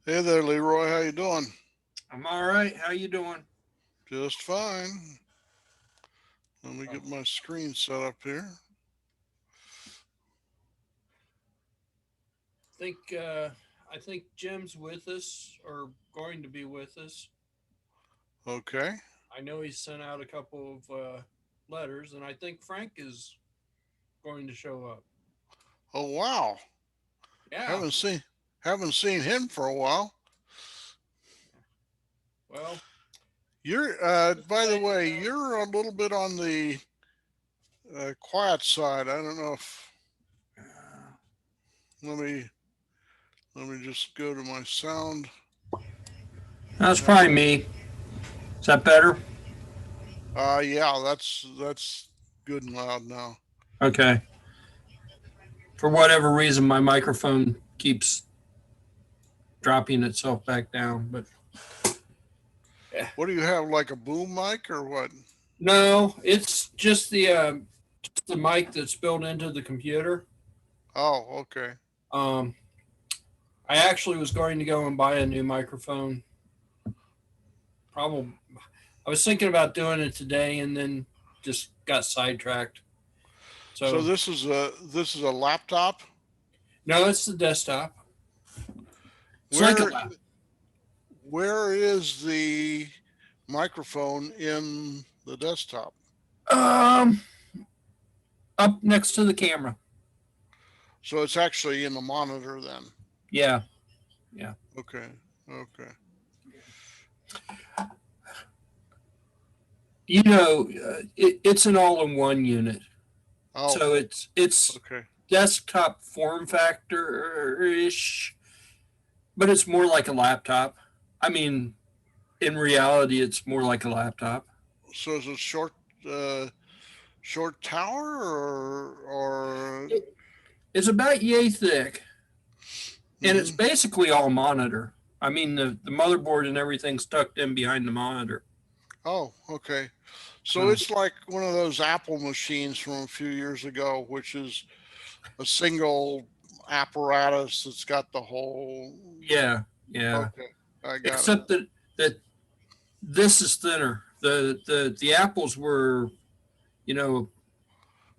Hey there, Leroy. How you doing? I'm all right. How you doing? Just fine. Let me Oh, get my screen set up here. think I think Jim's with us or going to be with us. Okay. I know he sent out a couple of letters, and I think Frank is going to show up. Oh wow. Yeah. Haven't seen haven't seen him for a while. Well, You're this by the way, way, you're a little bit on the quiet side. I don't know if let me let me just go to my sound. that's Hang probably on. me. Is that better? Yeah, that's good and loud now. Okay. For whatever reason, my microphone keeps dropping itself back down. But yeah. What do you have, like a boom mic or what? No, it's just the mic that's built into the computer. Oh, okay. Um, I actually was going to go and buy a new microphone. Probably, I was thinking about doing it today, and then just got sidetracked. So So this is a laptop. no, it's the desktop. It's like a Where lap. where is the microphone in the desktop? Um, up next to the camera. So it's actually in the monitor then. Yeah, yeah. Okay. Okay. It's an all-in-one unit. Oh, So it's okay. desktop form factor ish, but it's more like a laptop. I mean, in reality, it's more like a laptop. So is it short tower or It, it's about yay thick, and it's hmm basically all monitor. I mean, the motherboard and everything's tucked in behind the monitor. Oh, okay. So So it's like one of those Apple machines from a few years ago, which is a single apparatus that's got the whole. yeah, yeah. Okay, I got it. Except that this is thinner. The apples were, you know,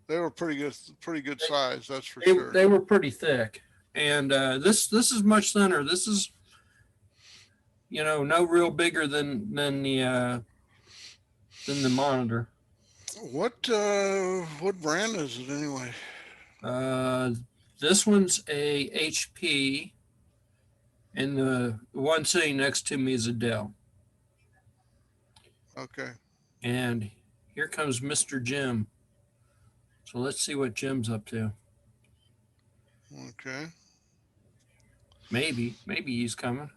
They were pretty good size, that's for sure. they were pretty thick, and this is much thinner. This is no real bigger than the monitor. What brand is it anyway? Uh, this one's a HP, and the one sitting next to me is a Dell. Okay. And here comes Mr. Jim. So let's see what Jim's up to. Okay. Maybe he's coming.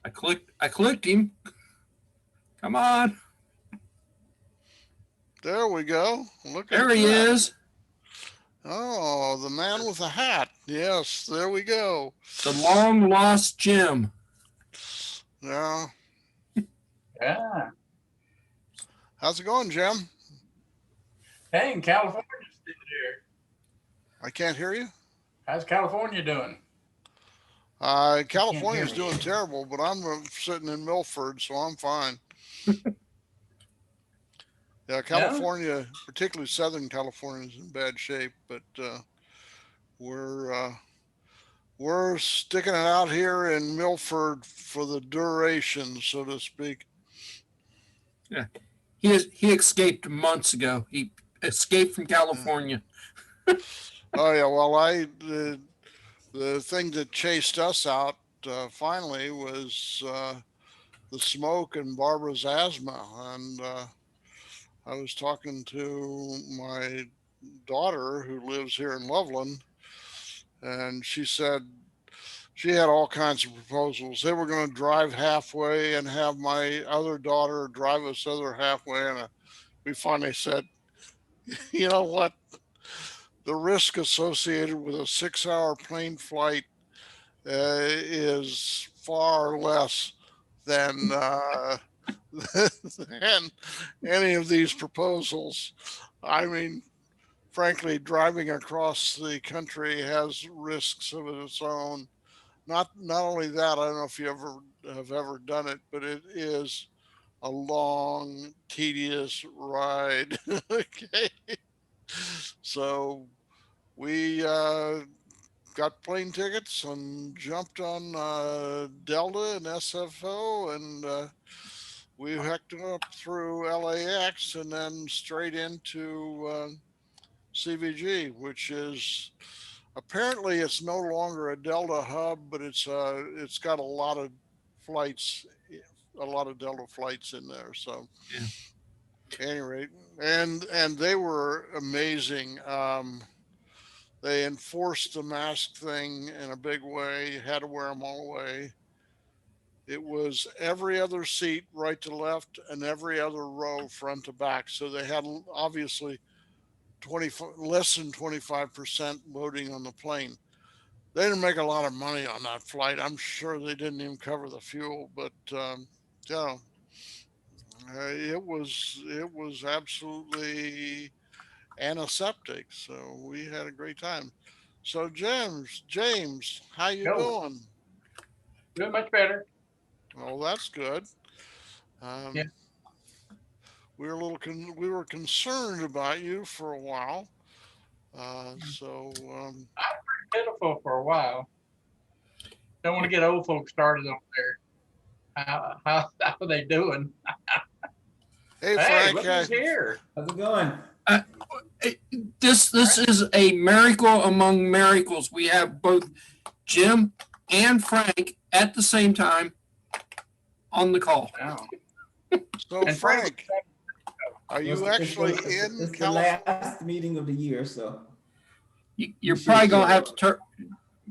I clicked him. Come on. There we go. Look at There he that. is. Oh, the man with the hat. Yes, there we go. The long lost Jim. Yeah. Yeah. How's it going, Jim? Hey, in California, here. I can't hear you. How's California doing? You can't hear California's me. doing terrible, but I'm sitting in Milford, so I'm fine. Yeah, Yeah. California, particularly Southern California, is in bad shape, but we're we're sticking it out here in Milford for the duration, so to speak. Yeah. He escaped months ago. He escaped from Yeah. California. Oh yeah, well, the thing that chased us out finally was the smoke and Barbara's asthma, and I was talking to my daughter who lives here in Loveland, and she said she had all kinds of proposals. They were going to drive halfway and have my other daughter drive us other halfway, and we finally said, you know what? The risk associated with a 6 hour plane flight is far less than than any of these proposals. I mean, frankly, driving across the country has risks of its own, not only that, I don't know if you have ever done it, but it is a long, tedious ride. Okay. So we got plane tickets and jumped on Delta and SFO, and we hecked up through LAX and then straight into CVG, which is apparently it's no longer a Delta hub, but it's got a lot of flights, a lot of Delta flights in there. So, Yeah. any rate, and they were amazing. They enforced the mask thing in a big way. You had to wear them all the way. It was every other seat right to left and every other row front to back. So they had obviously 20 less than 25% loading on the plane. They didn't make a lot of money on that flight. I'm sure they didn't even cover the fuel, but yeah, it was absolutely antiseptic. So we had a great time. So James, how you Go. doing? Doing much better. Oh, that's good. Yeah. Um, we were concerned about you for a while. So Pitiful for a while. Don't want to get old folks started over there. How are they doing? hey Hey, Frank, look who's here. How's it going? Uh, this is a miracle among miracles. We have both Jim and Frank at the same time on the call. Wow. so And Frank, are Well, you actually in it's the California? last meeting of the year, so You're should probably hear gonna have it. to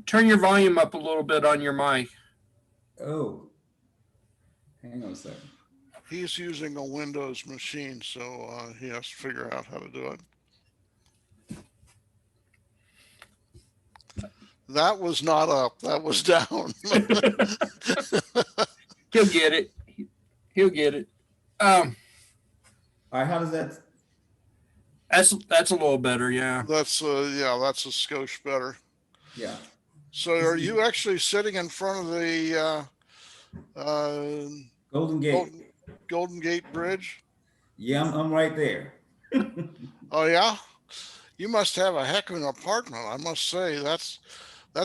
turn your volume up a little bit on your mic. Oh, hang on a second. He's using a Windows machine, so he has to figure out how to do it. That was not up. That was down. He'll get it. He'll get it. All right, how does that? That's a little better, yeah. That's that's a skosh better. Yeah. So are you actually sitting in front of the Golden Gate. Golden Gate Bridge? Yeah, I'm right there. Oh yeah, you must have a heck of an apartment. I must say that's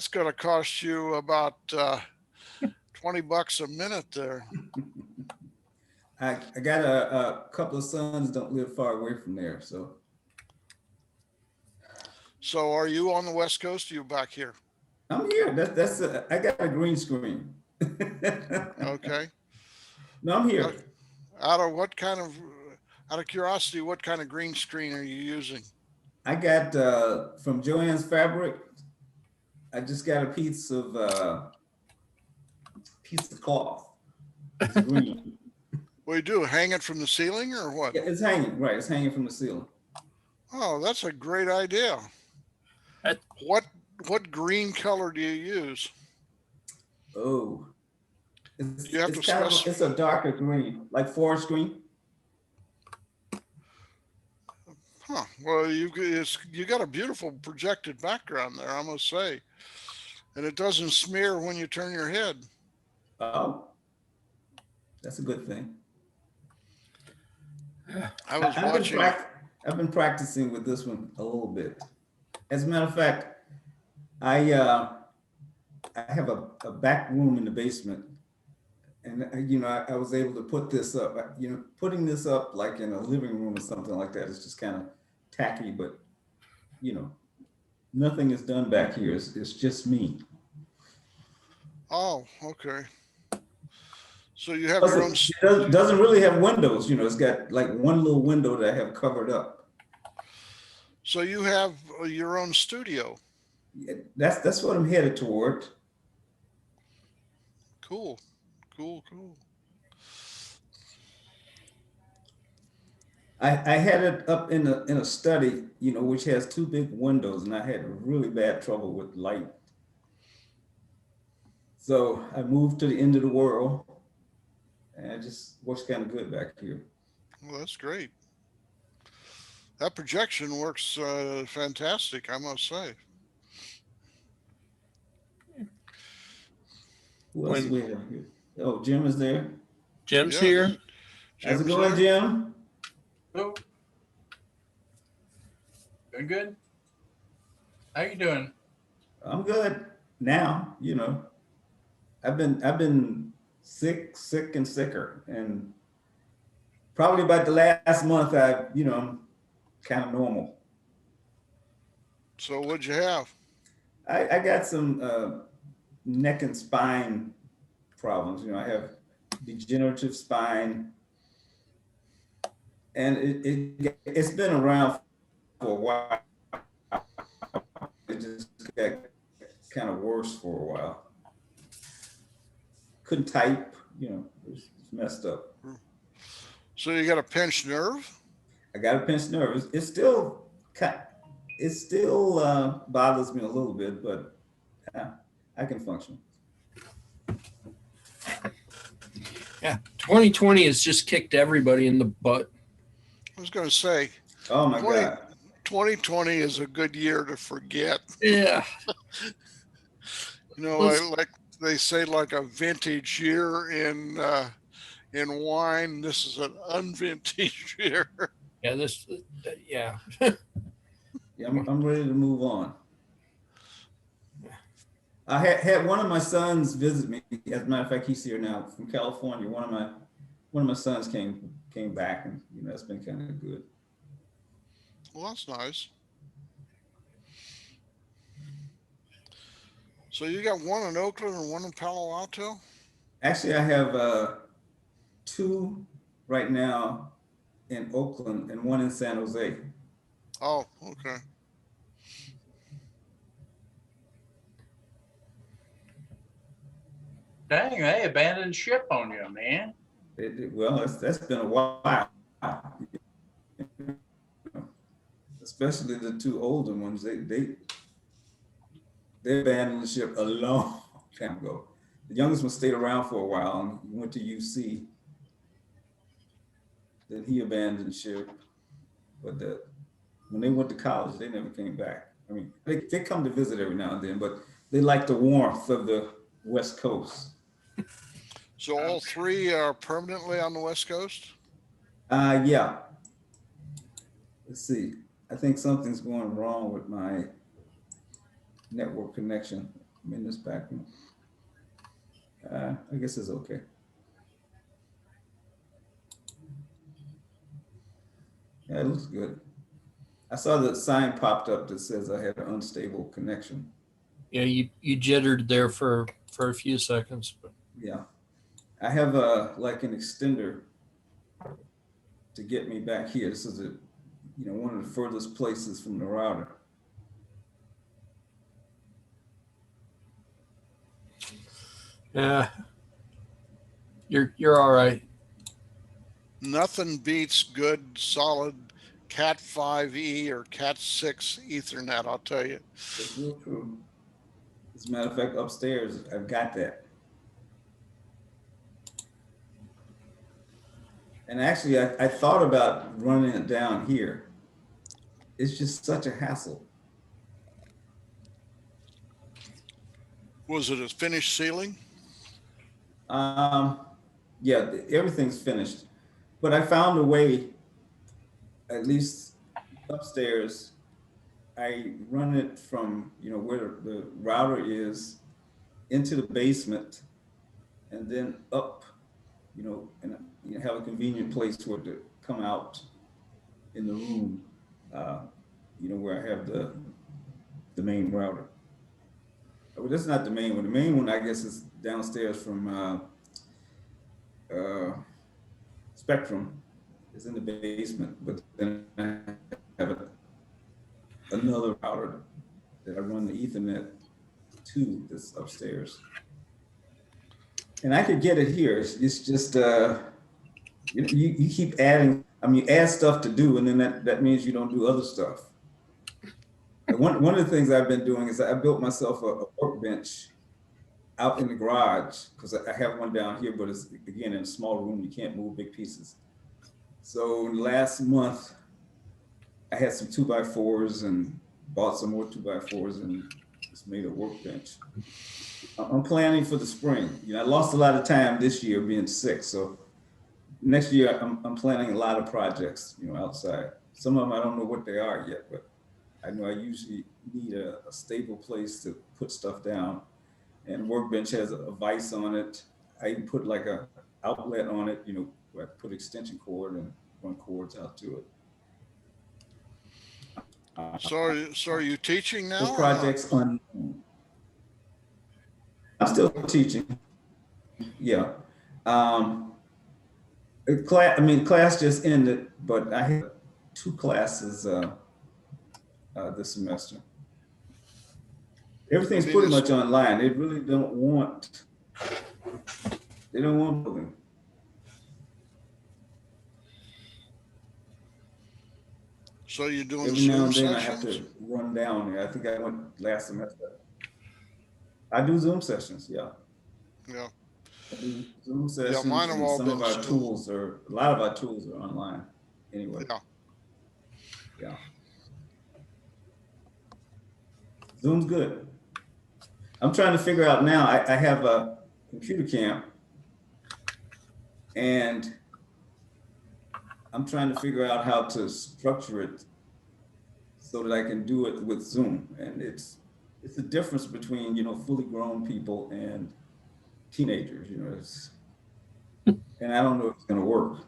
going to cost you about $20 a minute there. I got a couple of sons don't live far away from there, so So are you on the West Coast? Or are you back here? I'm here. I got a green screen. Okay. No, I'm here. Out of what kind of, out of curiosity, what kind of green screen are you using? I got from Joann's Fabric. I just got a piece of cloth. It's green. What do you do? Hang it from the ceiling or what? Yeah, it's hanging, right? It's hanging from the ceiling. Oh, that's a great idea. That- What green color do you use? Oh, it's, You have it's to kind of specify. it's a darker green, like forest green. Huh. Well, you got a beautiful projected background there, I must say, and it doesn't smear when you turn your head. Oh, that's a good thing. I was watching. I've been practicing with this one a little bit. As a matter of fact, I have a back room in the basement, and I was able to put this up. Putting this up like in a living room or something like that is just kind of tacky, but nothing is done back here. It's just me. Oh, okay. So you have your own. It doesn't really have windows. It's got like one little window that I have covered up. So you have your own studio. Yeah, that's what I'm headed toward. Cool. I had it up in a study, which has two big windows, and I had really bad trouble with light. So I moved to the end of the world, and it just works kind of good back here. Well, that's great. That projection works fantastic, I must say. Who else do we have here? Oh, Jim is there. Jim's Yeah, here. How's it Jim's going, there. Jim? Oh, doing good. How you doing? I'm good now. You know, I've been sick and sicker, and probably about the last month I'm kind of normal. So what'd you have? I got some neck and spine problems. You know, I have degenerative spine, and it's been around for a while. It just got kind of worse for a while. Couldn't type, it's messed up. So you got a pinched nerve? I got a pinched nerve. It still bothers me a little bit, but I can function. Yeah, 2020 has just kicked everybody in the butt. I was going to say, Oh my 20 God. 2020 is a good year to forget. Yeah. You know, Let's- like they say, like a vintage year in wine. This is an unvintage year. Yeah, yeah. Yeah, I'm ready to move on. I had one of my sons visit me. As a matter of fact, he's here now from California. One of my sons came back, and that's been kind of good. Well, that's nice. So you got one in Oakland and one in Palo Alto? Actually, I have two right now in Oakland and one in San Jose. Oh, okay. Dang, they abandoned ship on you, man. Well, that's been a while. Especially the two older ones, they abandoned the ship a long time ago. The youngest one stayed around for a while and went to UC. Then he abandoned the ship, but when they went to college, they never came back. I mean, they come to visit every now and then, but they like the warmth of the West Coast. So all three are permanently on the West Coast? Yeah. Let's see. I think something's going wrong with my network connection. I'm in this back room. I guess it's okay. Yeah, it looks good. I saw the sign popped up that says I had an unstable connection. Yeah, you jittered there for a few seconds. But Yeah. I have like an extender to get me back here. This is one of the furthest places from the router. yeah, you're all right. Nothing beats good, solid Cat 5e or Cat 6 Ethernet, I'll tell you. That's real true. As a matter of fact, upstairs, I've got that. And actually, I thought about running it down here. It's just such a hassle. Was it a finished ceiling? Yeah, everything's finished. But I found a way, at least upstairs, I run it from where the router is into the basement and then up, and have a convenient place for it to come out in the room, where I have the main router. Well, that's not the main one. The main one, I guess, is downstairs from Spectrum. It's in the basement, but then I have another router that I run the Ethernet to that's upstairs. And I could get it here. It's just, you keep adding, you add stuff to do, and then that means you don't do other stuff. And one of the things I've been doing is I built myself a workbench out in the garage, because I have one down here, but it's, again, in a small room, you can't move big pieces. So last month, I had some 2x4s and bought some more 2x4s and It's made a workbench. I'm planning for the spring. You know, I lost a lot of time this year being sick, so next year I'm planning a lot of projects, you know, outside. Some of them I don't know what they are yet, but I know I usually need a stable place to put stuff down. And workbench has a vise on it. I can put like a outlet on it, you know, where I put extension cord and run cords out to it. So are you teaching For now or not? projects on, I'm still teaching. Yeah. Class just ended, but I had 2 classes this semester. Everything's I mean, pretty it's, much online. They really don't want, they don't want building. so you're doing Every now Zoom and then I have sessions? to run down there. I think I went last semester. I do Zoom sessions, yeah. Yeah. I do Zoom Yeah, sessions, mine have and all some of been our Zoom. tools are, a lot of our tools are online anyway. Yeah. Yeah. Zoom's good. I'm trying to figure out now, I have a computer camp, and I'm trying to figure out how to structure it so that I can do it with Zoom. And it's the difference between, you know, fully grown people and teenagers, you know, and I don't know if it's going to work,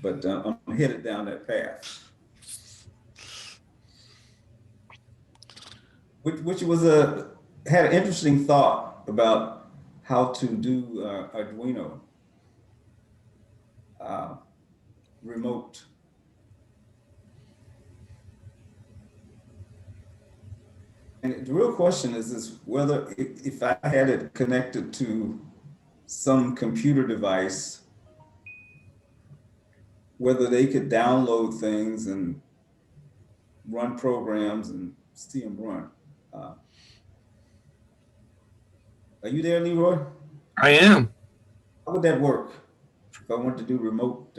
but I'm headed down that path. Which was had an interesting thought about how to do Arduino remote. And the real question is whether if I had it connected to some computer device, whether they could download things and run programs and see them run. Are you there, Leroy? I am. How would that work if I wanted to do remote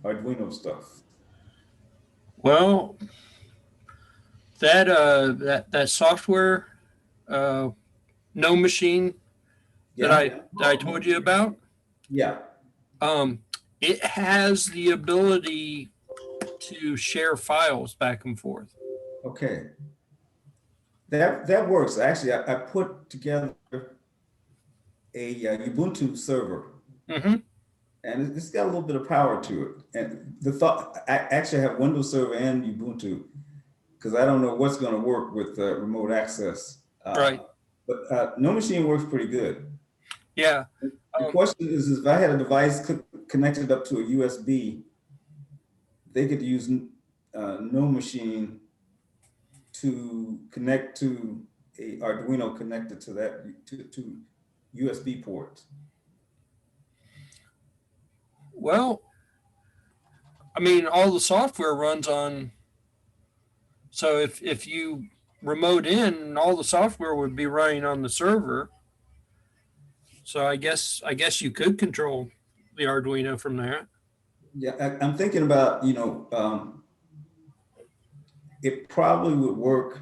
Arduino stuff? Well, that software, no machine that Yeah, I told you about, yeah. um, it has the ability to share files back and forth. Okay, that works. Actually, I put together a Ubuntu server, Mm-hmm. and it's got a little bit of power to it. And the thought, I actually have Windows Server and Ubuntu because I don't know what's going to work with remote access. Right. But no machine works pretty good. Yeah. The question is if I had a device connected up to a USB, they could use no machine to connect to a Arduino connected to that to USB ports. Well, I mean, all the software runs on. So if you remote in, all the software would be running on the server. So I guess you could control the Arduino from there. Yeah, I'm thinking about, you know, it probably would work.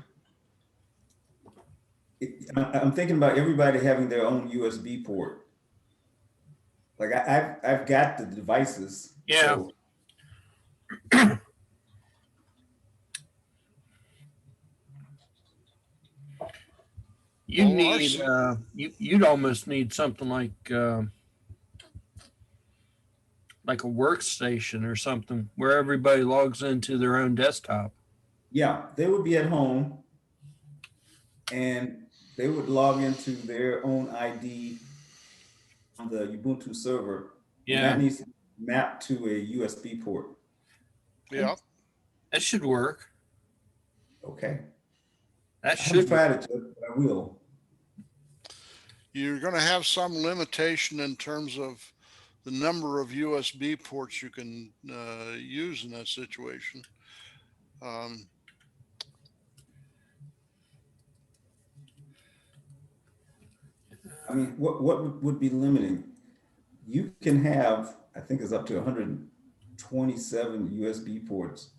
I'm thinking about everybody having their own USB port. Like I've got the devices. Yeah. So You Well, need you'd almost need something like a workstation or something where everybody logs into their own desktop. yeah, they would be at home and they would log into their own ID on the Ubuntu server. And Yeah, that needs to map to a USB port. Yeah. that should work. Okay. That I haven't should. tried it yet, but I will. You're going to have some limitation in terms of the number of USB ports you can use in that situation. I mean, what would be limiting? You can have, I think it's up to 127 USB ports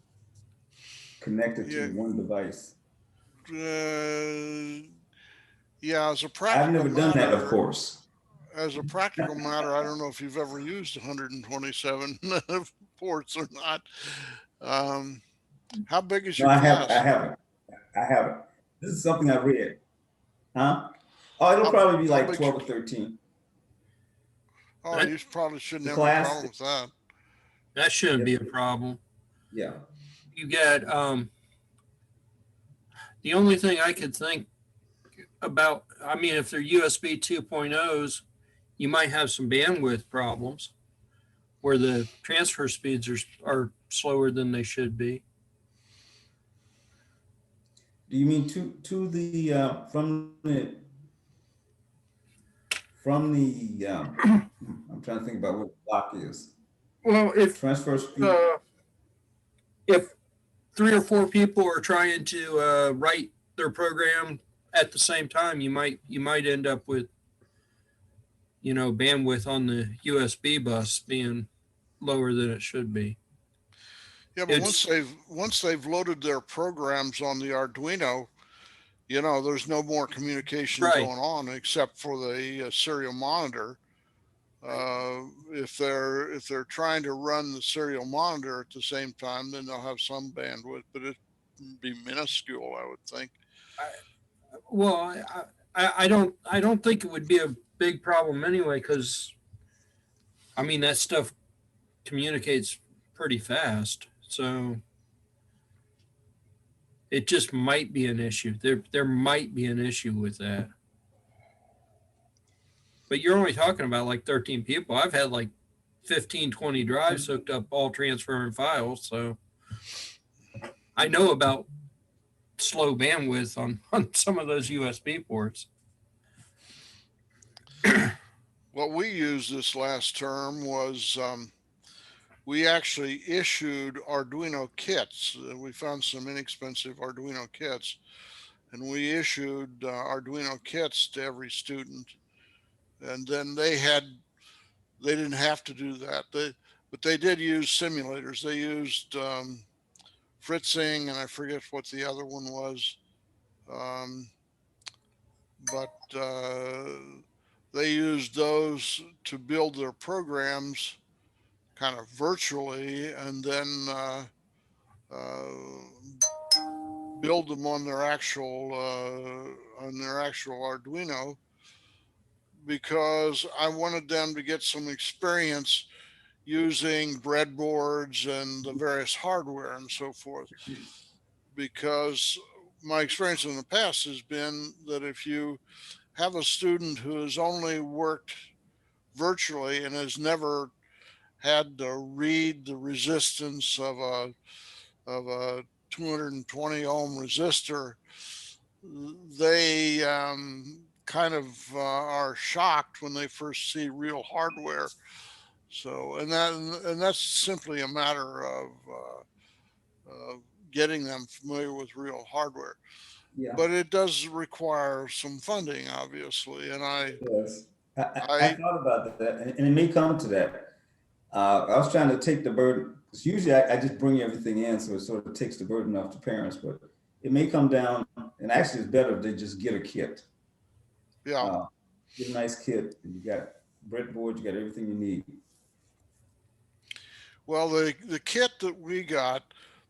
connected Yeah. to one device. Yeah, as a I've practical never done that, of matter, course. as a practical matter, I don't know if you've ever used 127 ports or not. Um, how big is No, your I have, I class? haven't. I haven't. This is something I read. Huh? Oh, it'll probably be How like big's your, 12 or 13. oh, That, you probably shouldn't The have any class, problem with that. that shouldn't yes, be a problem. yeah. You get, the only thing I could think about, I mean, if they're USB 2.0s, you might have some bandwidth problems where the transfer speeds are slower than they should be. Do you mean to the from the I'm trying to think about what the block is. Well, Transfer speed. uh, if 3 or 4 people are trying to write their program at the same time, you might end up with bandwidth on the USB bus being lower than it should be. Yeah, but It's once they've loaded their programs on the Arduino, there's no more communication right. going on except for the serial monitor. If they're trying to run the serial monitor at the same time, then they'll have some bandwidth, but it'd be minuscule, I would think. Well, I don't think it would be a big problem anyway, because I mean that stuff communicates pretty fast. So it just might be an issue. There might be an issue with that. But you're only talking about like 13 people. I've had like 15, 20 drives hooked up, all transferring files. So I know about slow bandwidth on some of those USB ports. What we used this last term was we actually issued Arduino kits. We found some inexpensive Arduino kits, and we issued Arduino kits to every student. And then they didn't have to do that. But they did use simulators. They used Fritzing, and I forget what the other one was. Um, but they used those to build their programs kind of virtually, and then build them on their actual Arduino, because I wanted them to get some experience using breadboards and the various hardware and so forth. Because my experience in the past has been that if you have a student who has only worked virtually and has never had to read the resistance of a 220 ohm resistor, they kind of are shocked when they first see real hardware. So, and that's simply a matter of getting them familiar with real hardware. Yeah. But it does require some funding, obviously. And Yes. I I, thought about that, and it may come to that. I was trying to take the burden, because usually I just bring everything in, so it sort of takes the burden off the parents, but it may come down, and actually it's better if they just get a kit. yeah. Get a nice kit, and you got breadboard, you got everything you need. Well, the kit that we got,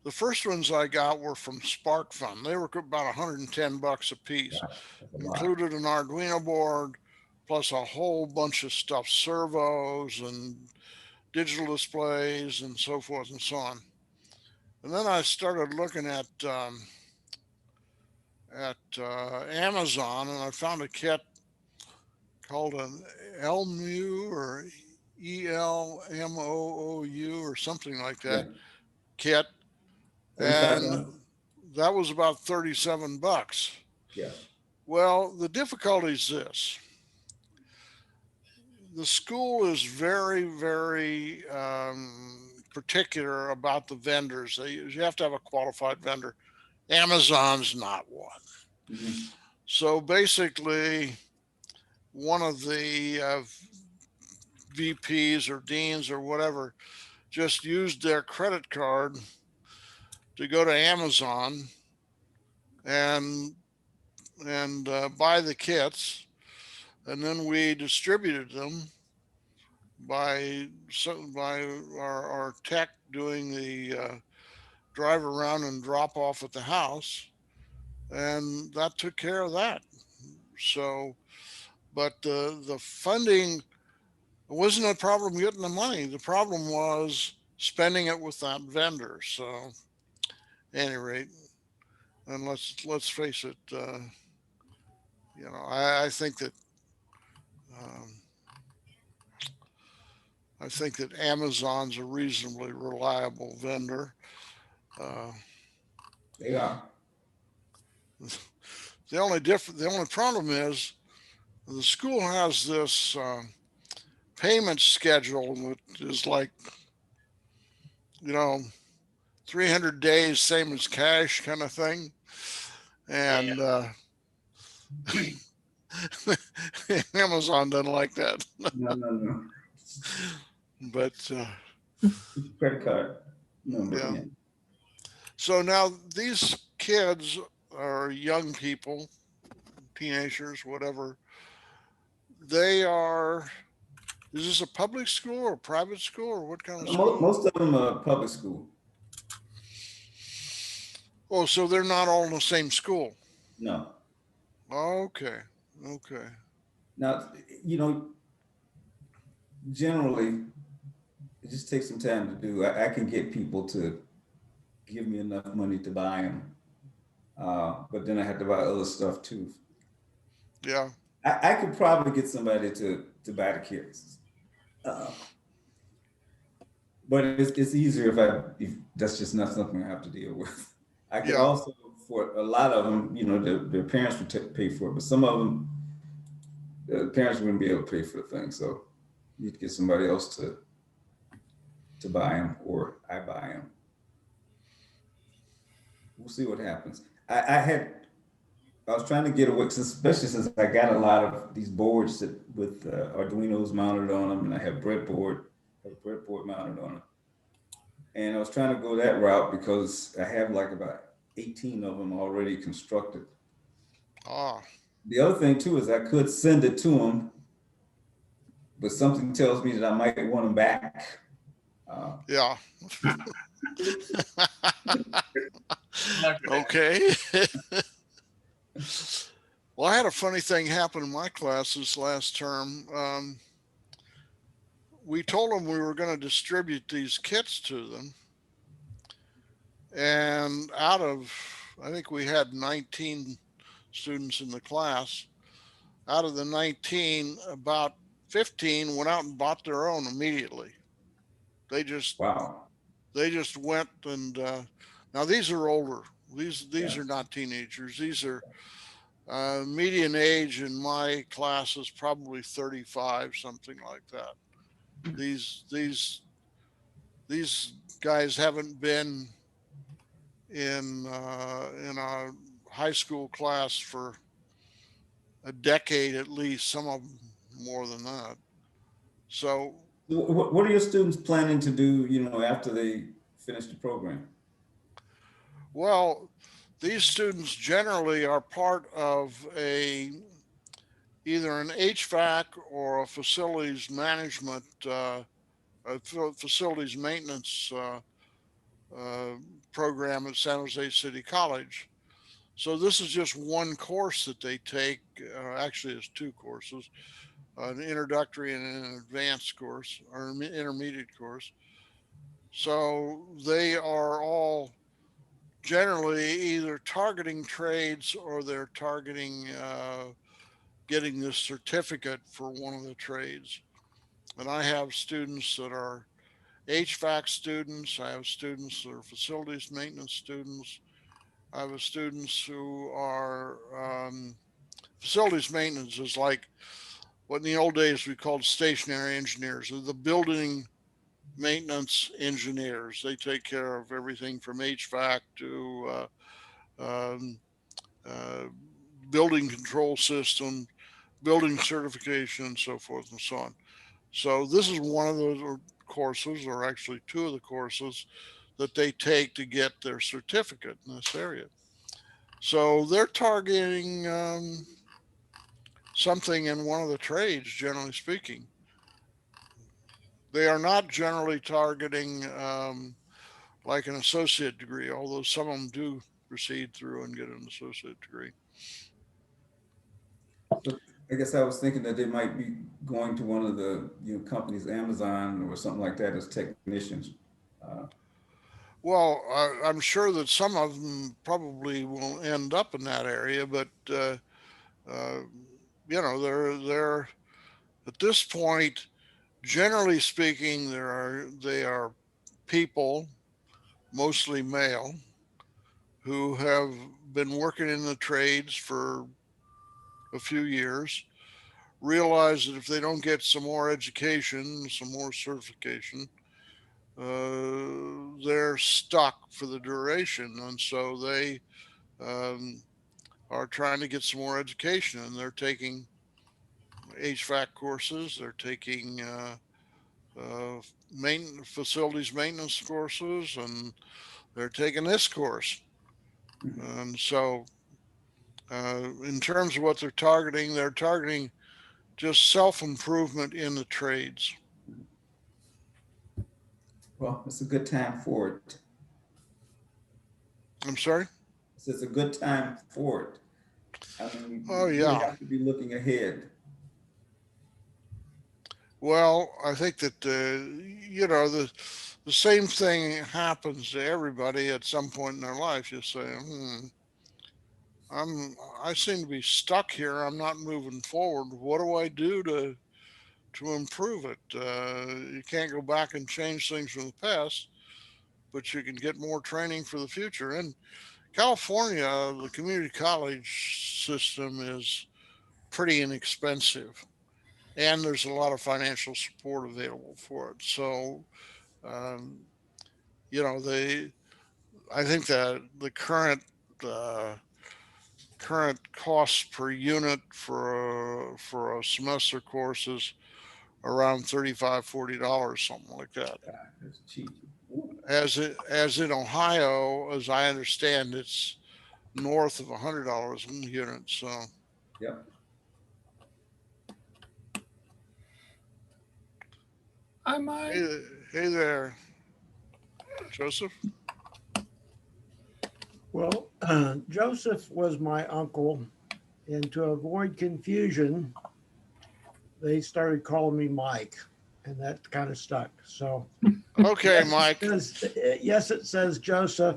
the first ones I got were from Spark Fun. They were about $110 a piece. Gosh, that's a lot. Included an Arduino board, plus a whole bunch of stuff, servos and digital displays and so forth and so on. And then I started looking at Amazon, and I found a kit called an ELMU or ELMOOU or something like Yeah, that kit, and 35 cents. that was about $37. Yeah, Well, the difficulty is this: the school is very, very particular about the vendors. You have to have a qualified vendor. Amazon's not one. mhm, So basically, one of the VPs or deans or whatever just used their credit card to go to Amazon and and buy the kits, and then we distributed them by our tech doing the drive around and drop off at the house, and that took care of that. So, but the funding wasn't a problem getting the money. The problem was spending it with that vendor. So, at any rate, and let's face it, I think that um, Amazon's a reasonably reliable vendor. Uh, They are. the only problem is the school has this payment schedule that is like, you know, 300 days, same as cash kind of thing. And Amazon doesn't like that. No, no, no. But Credit card number. yeah. Yeah. So now these kids are young people, teenagers, whatever. They are, is this a public school or private school or what kind of school? Most of them are public school. Oh, so they're not all in the same school. No. Okay. Okay. Now, generally, it just takes some time to do. I can get people to give me enough money to buy them. But then I have to buy other stuff too. Yeah. I could probably get somebody to buy the kits. But it's easier if that's just not something I have to deal with. I could also, for a lot of them, their parents would pay for it, but some of them, the parents wouldn't be able to pay for the thing. So you need to get somebody else to buy them, or I buy them. We'll see what happens. I was trying to get away, especially since I got a lot of these boards with Arduinos mounted on them, and I have a breadboard mounted on it. And I was trying to go that route because I have like about 18 of them already constructed. Ah. The other thing too is I could send it to them, but something tells me that I might want them back. Yeah. Okay. Well, I had a funny thing happen in my classes last term. We told them we were going to distribute these kits to them. And I think we had 19 students in the class. Out of the 19, about 15 went out and bought their own immediately. They just went and now these are older. These are not teenagers. These are median age in my class is probably 35, something like that. These guys haven't been in a high school class for a decade at least. Some of them more than that. So, what are your students planning to do? After they finish the program? well, these students generally are part of either an HVAC or a facilities management, facilities maintenance program at San Jose City College. So this is just one course that they take. Actually, it's two courses, an introductory and an advanced course or intermediate course. So they are all generally either targeting trades or they're targeting getting this certificate for one of the trades. And I have students that are HVAC students. I have students that are facilities maintenance students. I have students who are facilities maintenance is like what in the old days we called stationary engineers, the building maintenance engineers. They take care of everything from HVAC to um, uh, building control system, building certification, and so forth and so on. So this is one of those courses, or actually two of the courses that they take to get their certificate in this area. So they're targeting something in one of the trades, generally speaking. They are not generally targeting like an associate degree, although some of them do proceed through and get an associate degree. So I guess I was thinking that they might be going to one of the companies, Amazon or something like that, as technicians. Well, I'm sure that some of them probably will end up in that area, but uh, they're at this point, generally speaking, they are people, mostly male, who have been working in the trades for a few years, realize that if they don't get some more education, some more certification, they're stuck for the duration. And so they um, are trying to get some more education, and they're taking HVAC courses, they're taking facilities maintenance courses, and they're taking this course. And so, in terms of what they're targeting just self improvement in the trades. Well, it's a good time for it. I'm sorry? It's a good time for it. I mean, Oh, we really yeah. have to be looking ahead. Well, I think that, the same thing happens to everybody at some point in their life. You say, I seem to be stuck here. I'm not moving forward. What do I do to improve it? You can't go back and change things from the past, but you can get more training for the future. And California, the community college system is pretty inexpensive, and there's a lot of financial support available for it. So, um, I think that the current cost per unit for a semester course is around $35-$40, something like that. God, it's cheap. As in Ohio, as I understand, it's north of $100 a unit. So, Yep. I might. hey there, Joseph. Well, Joseph was my uncle, and to avoid confusion, they started calling me Mike, and that kind of stuck. So, Okay, Mike. yes, it says Joseph,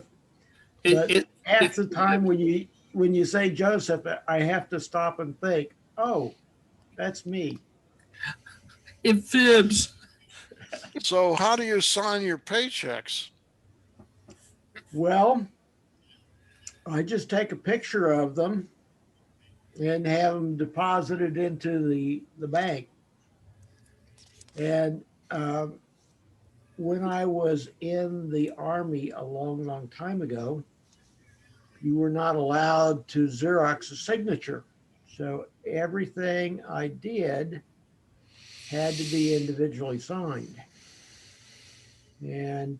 It, but it, half the time when you say Joseph, I have to stop and think, oh, that's me. it fibs. So, how do you sign your paychecks? Well, I just take a picture of them and have them deposited into the bank. And when I was in the Army a long, long time ago, you were not allowed to Xerox a signature. So everything I did had to be individually signed. And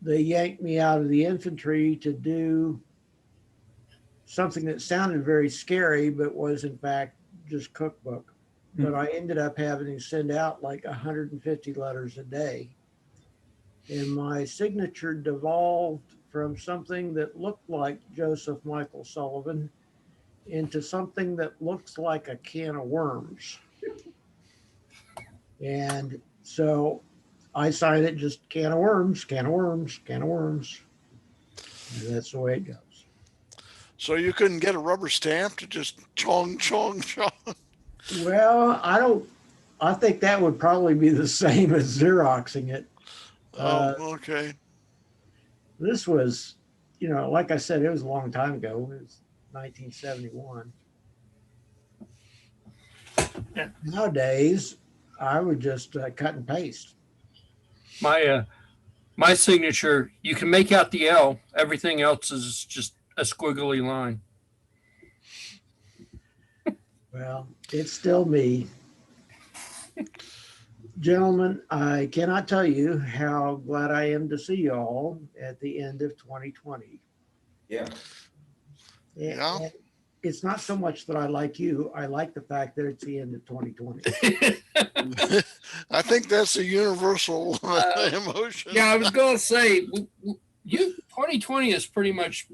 they yanked me out of the infantry to do something that sounded very scary, but was in fact just cookbook. But I ended up having to send out like 150 letters a day. And my signature devolved from something that looked like Joseph Michael Sullivan into something that looks like a can of worms. And so I signed it just can of worms, can of worms, can of worms. And that's the way it goes. So you couldn't get a rubber stamp to just chong, chong, chong. Well, I think that would probably be the same as Xeroxing it. Oh, okay. This was, like I said, it was a long time ago. It was 1971. Yeah. Nowadays, I would just cut and paste. My signature, you can make out the L. Everything else is just a squiggly line. Well, it's still me. Gentlemen, I cannot tell you how glad I am to see you all at the end of 2020. Yeah. Yeah. And it's not so much that I like you. I like the fact that it's the end of 2020. I think that's a universal emotion. Yeah, I was gonna say, you 2020 has pretty much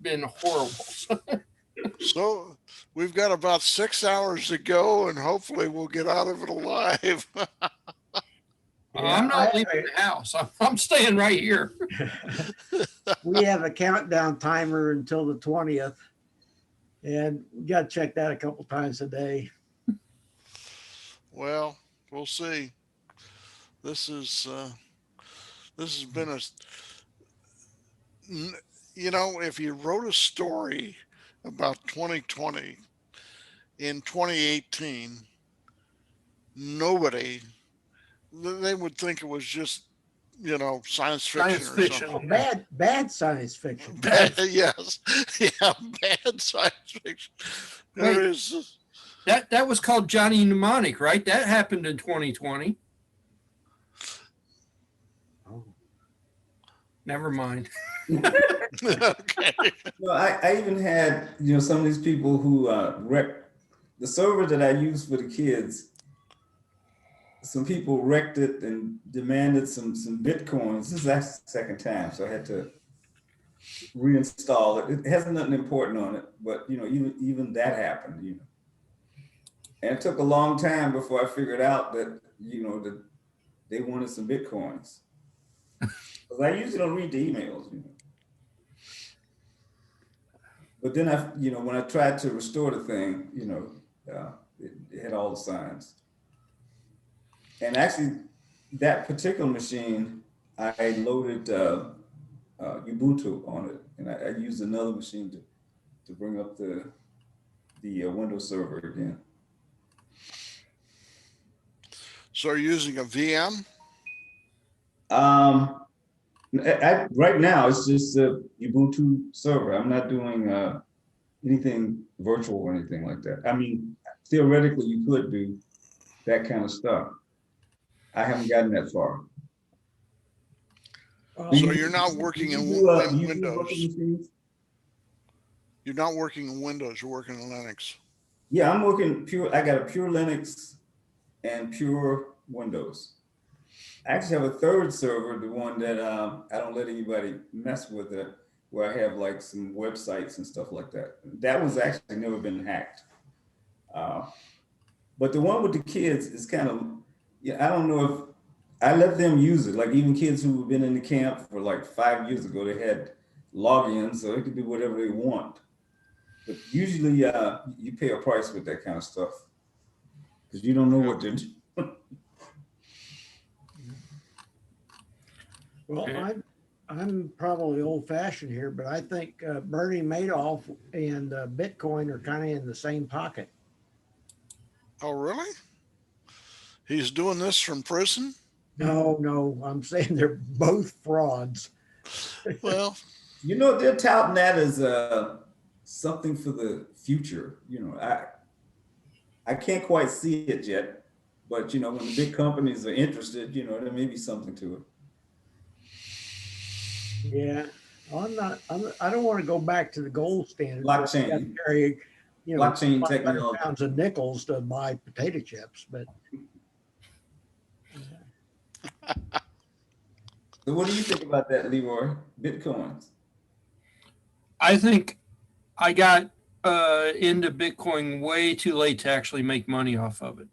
been horrible. So we've got about 6 hours to go, and hopefully we'll get out of it alive. I'm not leaving the house. I'm staying right here. We have a countdown timer until the 20th, and we got to check that a couple times a day. Well, we'll see. This has been if you wrote a story about 2020 in 2018, nobody, they would think it was just, science fiction Science or fiction. something. Bad science fiction. Yes. Yeah, bad science fiction. There Wait. is. That was called Johnny Mnemonic, right? That happened in 2020. Oh. Never mind. Okay. I even had, some of these people who wrecked the server that I use for the kids. Some people wrecked it and demanded some Bitcoins. This is actually the second time, so I had to reinstall it. It has nothing important on it, but even that happened. And it took a long time before I figured out that that they wanted some Bitcoins. Because I usually don't read the emails. But then when I tried to restore the thing, it had all the signs. And actually, that particular machine, I loaded Ubuntu on it, and I used another machine to bring up the Windows server again. So you're using a VM? Right now, it's just a Ubuntu server. I'm not doing anything virtual or anything like that. I mean, theoretically, you could do that kind of stuff. I haven't gotten that far. So you're not working in Windows. You're not working in Windows. You're working in Linux. Yeah, I'm working pure. I got a pure Linux and pure Windows. I actually have a third server, the one that I don't let anybody mess with it, where I have like some websites and stuff like that. That one's actually never been hacked. But the one with the kids is kind of, I don't know if I let them use it. Like even kids who have been in the camp for like 5 years ago, they had logins, so they could do whatever they want. But usually you pay a price with that kind of stuff because you don't know what they're doing. Well, I'm probably old fashioned here, but I think Bernie Madoff and Bitcoin are kind of in the same pocket. Oh, really? He's doing this from prison? No, I'm saying they're both frauds. Well, They're touting that as something for the future. I can't quite see it yet, but when the big companies are interested, there may be something to it. Yeah, I don't want to go back to the gold standard. Blockchain. Blockchain technology. Pounds of nickels to buy potato chips, but. So what do you think about that, Leroy? Bitcoins? I think I got into Bitcoin way too late to actually make money off of it.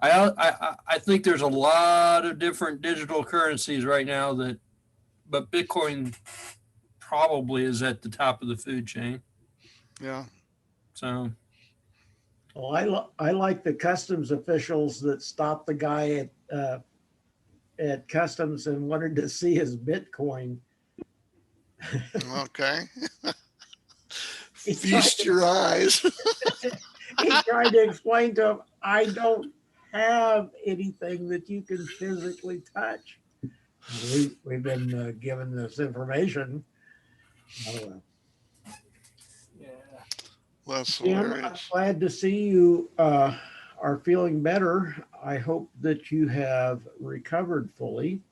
I think there's a lot of different digital currencies right now but Bitcoin probably is at the top of the food chain. yeah. So. Well, I like the customs officials that stopped the guy at customs and wanted to see his Bitcoin. Okay. Feast your eyes. He tried to explain to him, I don't have anything that you can physically touch. We've been given this information. Oh, well. Yeah. That's Jim, I'm hilarious. glad to see you are feeling better. I hope that you have recovered fully.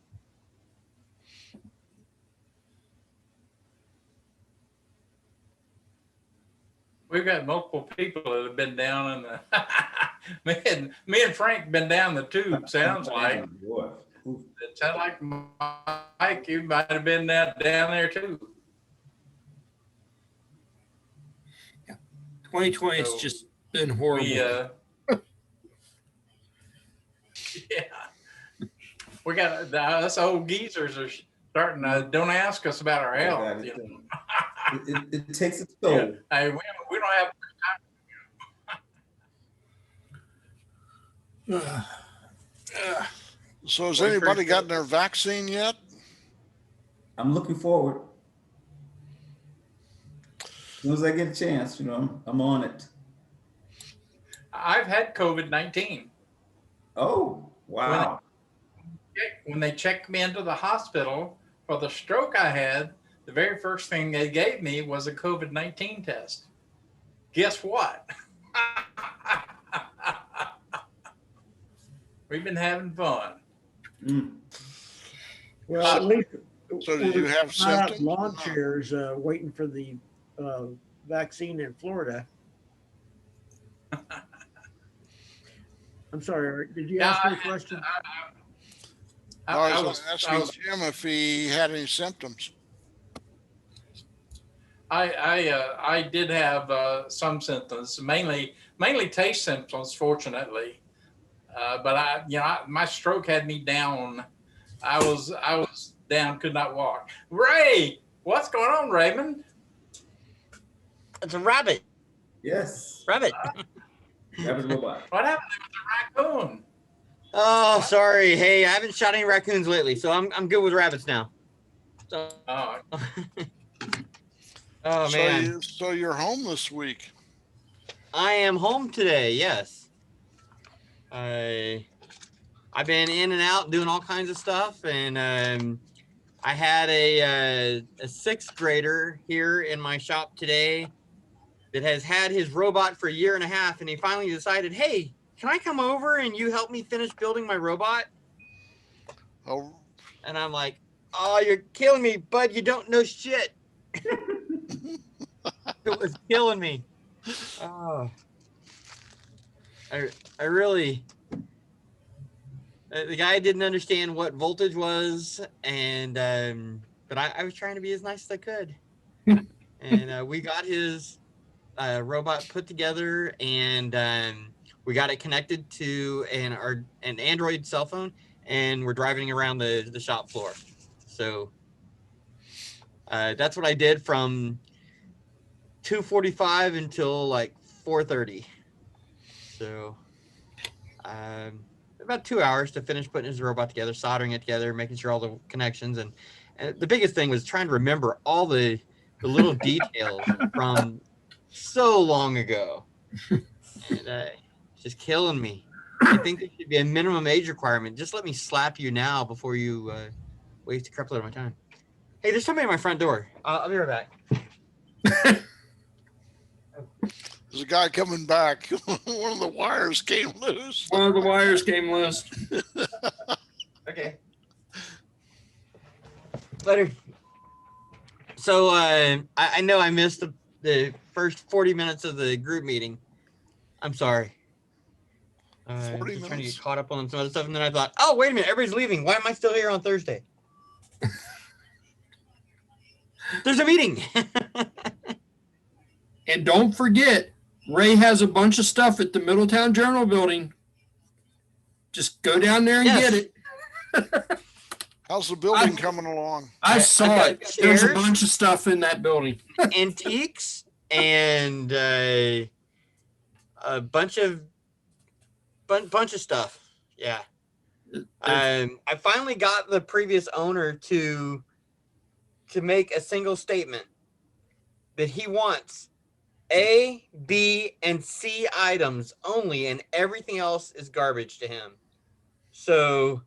we've got multiple people that have been down in the, me and Frank been down the tube, sounds like. Boy. It sounds like Mike, you might have been down there too. 2020 has So just been horrible. Yeah. We got, us old geezers are starting to, don't ask us about our health. You know? It takes its toll. Yeah. Hey, we don't have So has We anybody appreciate gotten it. their vaccine yet? I'm looking forward. As soon as I get a chance, I'm on it. I've had COVID-19. Oh, wow. When they checked me into the hospital for the stroke I had, the very first thing they gave me was a COVID-19 test. Guess what? We've been having fun. Mm. Well, at least. So did you have we're not out symptoms? in lawn chairs waiting for the vaccine in Florida. I'm sorry, Eric, did you ask me a question? I was asking Jim if he had any symptoms. I did have some symptoms, mainly taste symptoms, fortunately. But my stroke had me down. I was down, could not walk. Ray, what's going on, Raymond? It's a rabbit. Yes. Rabbit. Rabbit robot. What happened with the raccoon? Oh, sorry. Hey, I haven't shot any raccoons lately, so I'm good with rabbits now. So, Oh, oh man, So you're home this week. I am home today. Yes. I've been in and out doing all kinds of stuff, and I had a sixth grader here in my shop today that has had his robot for a year and a half, and he finally decided, hey, can I come over and you help me finish building my robot? Oh, And I'm like, oh, you're killing me, bud. You don't know shit. It was killing me. Oh, I really, the guy didn't understand what voltage was, and but I was trying to be as nice as I could. And we got his robot put together, and we got it connected to an Android cell phone, and we're driving around the shop floor. So that's what I did from 2:45 until like 4:30. So about 2 hours to finish putting his robot together, soldering it together, making sure all the connections, and the biggest thing was trying to remember all the little details from so long ago. And just killing me. I think there should be a minimum age requirement. Just let me slap you now before you waste a crap load of my time. Hey, there's somebody at my front door. I'll be right back. there's a guy coming back. One of the wires came loose. One of the wires came loose. Okay. Later. So I know I missed the first 40 minutes of the group meeting. I'm sorry. 40 just trying to minutes. get caught up on some other stuff, and then I thought, oh, wait a minute, everybody's leaving. Why am I still here on Thursday? There's a meeting. And don't forget, Ray has a bunch of stuff at the Middletown Journal building. Just go down there and Yes. get it. How's the building coming along? I saw got it. There's a chairs. bunch of stuff in that building. Antiques and a bunch of stuff. Yeah. I finally got the previous owner to make a single statement that he wants A, B, and C items only, and everything else is garbage to him. So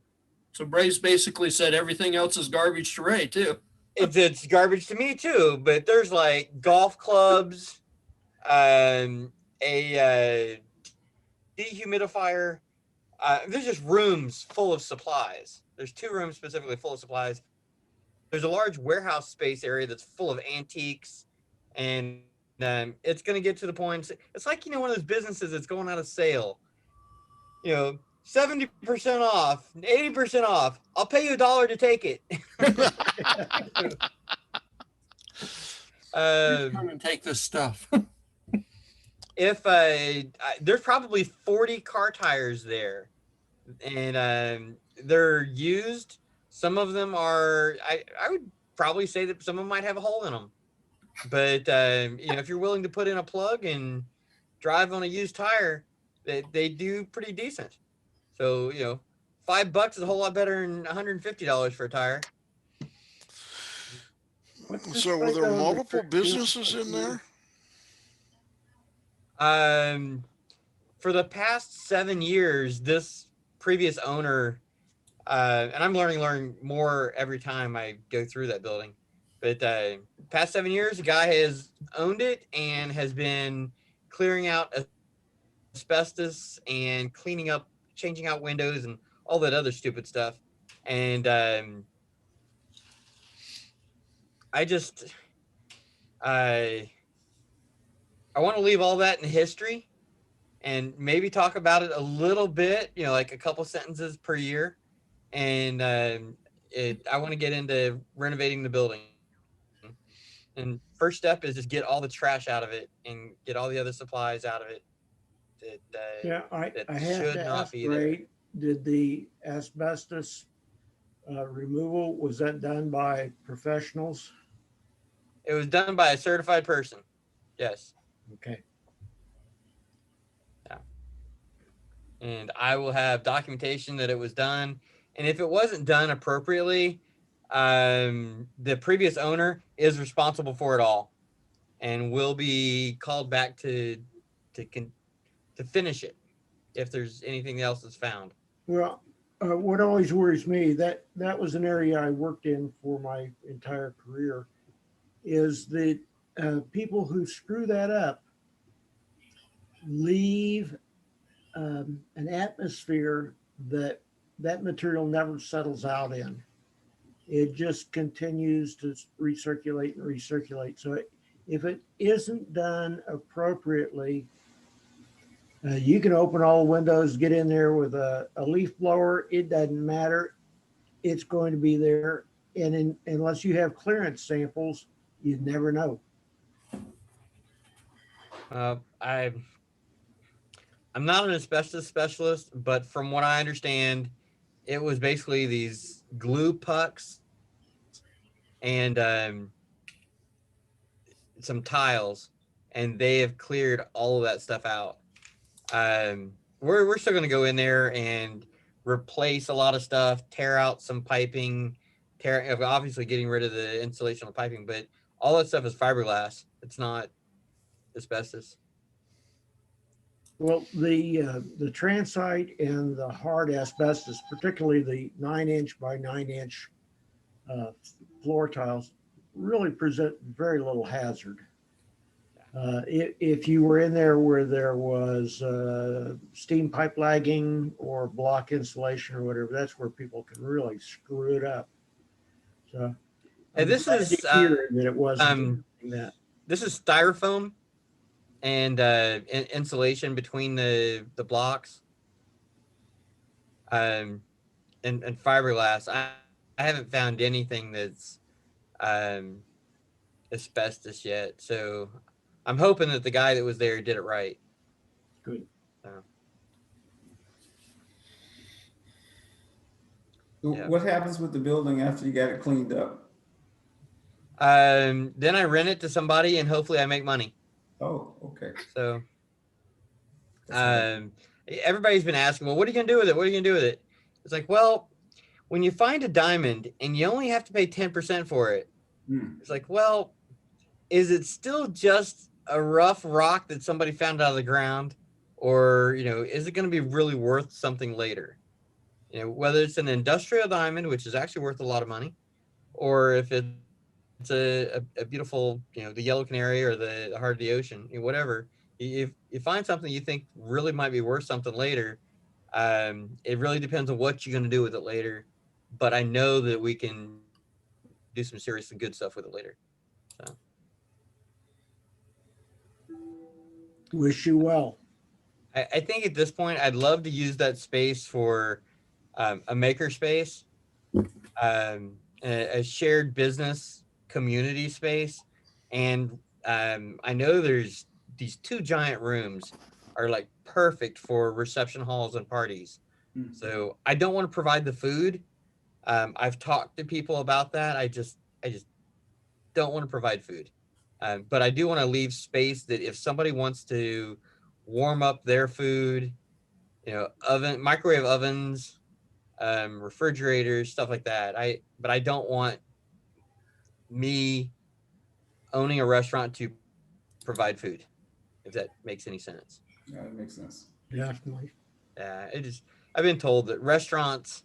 So Ray's basically said everything else is garbage to Ray too. it's garbage to me too, but there's like golf clubs, a dehumidifier. There's just rooms full of supplies. There's 2 rooms specifically full of supplies. There's a large warehouse space area that's full of antiques and it's going to get to the point. It's like, one of those businesses that's going out of sale. 70% off, 80% off. I'll pay you $1 to take it. Come and take this stuff. If there's probably 40 car tires there, and they're used. Some of them are. I would probably say that some of them might have a hole in them. But if you're willing to put in a plug and drive on a used tire, they do pretty decent. So $5 is a whole lot better than $150 for a tire. So were there multiple businesses in there? For the past 7 years, this previous owner, and I'm learning more every time I go through that building. But past 7 years, the guy has owned it and has been clearing out asbestos and cleaning up, changing out windows and all that other stupid stuff. And I want to leave all that in history and maybe talk about it a little bit, like a couple sentences per year. And I want to get into renovating the building. And first step is just get all the trash out of it and get all the other supplies out of it. I have to ask Ray, did the asbestos removal, was that done by professionals? It was done by a certified person. Yes. Okay. Yeah. And I will have documentation that it was done. And if it wasn't done appropriately, the previous owner is responsible for it all and will be called back to finish it if there's anything else that's found. Well, what always worries me, that was an area I worked in for my entire career, is that people who screw that up leave an atmosphere that material never settles out in. It just continues to recirculate and recirculate. So if it isn't done appropriately, you can open all the windows, get in there with a leaf blower. It doesn't matter. It's going to be there. And unless you have clearance samples, you never know. I'm not an asbestos specialist, but from what I understand, it was basically these glue pucks and some tiles, and they have cleared all of that stuff out. We're still going to go in there and replace a lot of stuff, tear out some piping, obviously getting rid of the insulation on the piping, but all that stuff is fiberglass. It's not asbestos. Well, the transite and the hard asbestos, particularly the 9-inch by 9-inch floor tiles, really present very little hazard. If you were in there where there was steam pipe lagging or block insulation or whatever, that's where people can really screw it up. So, and this is that it wasn't that. This is styrofoam and insulation between the blocks, and fiberglass. I haven't found anything that's asbestos yet, so I'm hoping that the guy that was there did it right. Good. Yeah. What happens with the building after you got it cleaned up? Then I rent it to somebody and hopefully I make money. Oh, okay. So everybody's been asking, well, what are you gonna do with it? What are you gonna do with it? It's like, well, when you find a diamond and you only have to pay 10% for it, it's like, well, is it still just a rough rock that somebody found out of the ground? Or, is it going to be really worth something later? Whether it's an industrial diamond, which is actually worth a lot of money, or if it's a beautiful, the yellow canary or the heart of the ocean, whatever. If you find something you think really might be worth something later, it really depends on what you're going to do with it later. But I know that we can do some serious and good stuff with it later. So. Wish you well. I think at this point, I'd love to use that space for a maker space, a shared business community space. And I know there's these 2 giant rooms are like perfect for reception halls and parties. Mm. So I don't want to provide the food. I've talked to people about that. I just don't want to provide food. But I do want to leave space that if somebody wants to warm up their food, microwave ovens, refrigerators, stuff like that. But I don't want me owning a restaurant to provide food, if that makes any sense. Yeah, that makes sense. Definitely. I've been told that restaurants,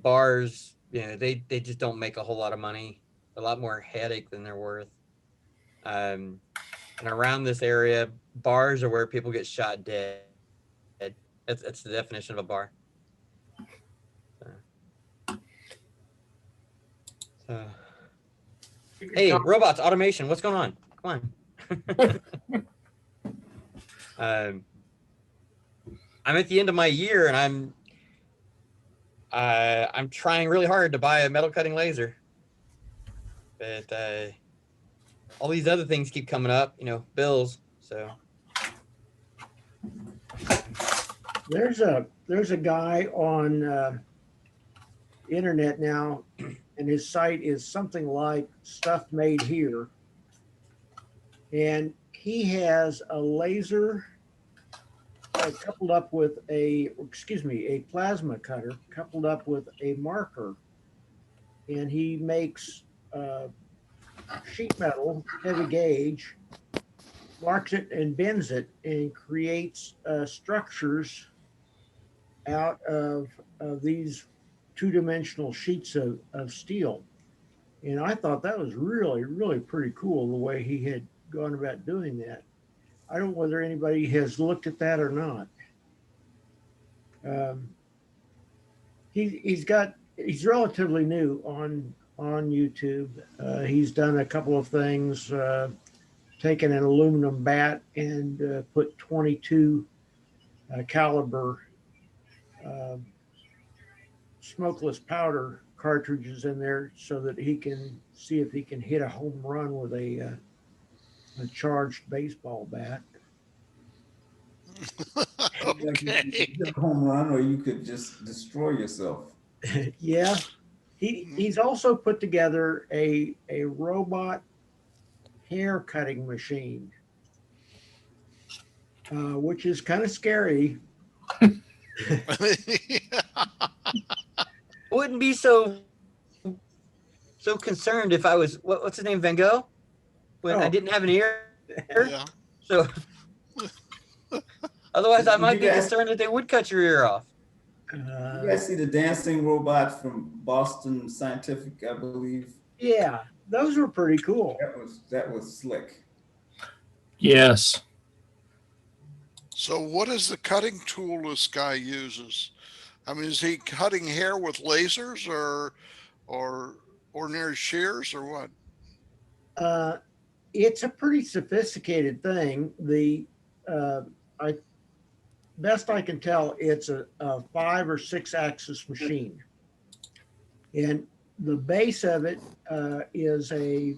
bars, they just don't make a whole lot of money, a lot more headache than they're worth. And around this area, bars are where people get shot dead. That's the definition of a bar. So. Hey, robots, automation, what's going on? Come on. I'm at the end of my year, and I'm trying really hard to buy a metal cutting laser, but all these other things keep coming up, bills. So There's a guy on internet now, and his site is something like Stuff Made Here, and he has a laser coupled up with a plasma cutter coupled up with a marker, and he makes sheet metal, heavy gauge, marks it and bends it, and creates structures out of these 2-dimensional sheets of steel. And I thought that was really, really pretty cool the way he had gone about doing that. I don't know whether anybody has looked at that or not. He's relatively new on YouTube. He's done a couple of things, taken an aluminum bat and put 22 caliber smokeless powder cartridges in there so that he can see if he can hit a home run with a charged baseball bat. Okay. You could home run, or you could just destroy yourself. Yeah. He's also put together a robot hair cutting machine, which is kind of scary. wouldn't be so concerned if I was what's his name, Van Gogh, when I didn't have an ear. Yeah. So otherwise, I Did might you be guys- concerned that they would cut your ear off. You guys see the dancing robot from Boston Scientific, I believe? Yeah, those were pretty cool. That was slick. Yes. So what is the cutting tool this guy uses? I mean, is he cutting hair with lasers or ordinary shears or what? It's a pretty sophisticated thing. Best I can tell, it's a 5 or 6 axis machine. And the base of it is a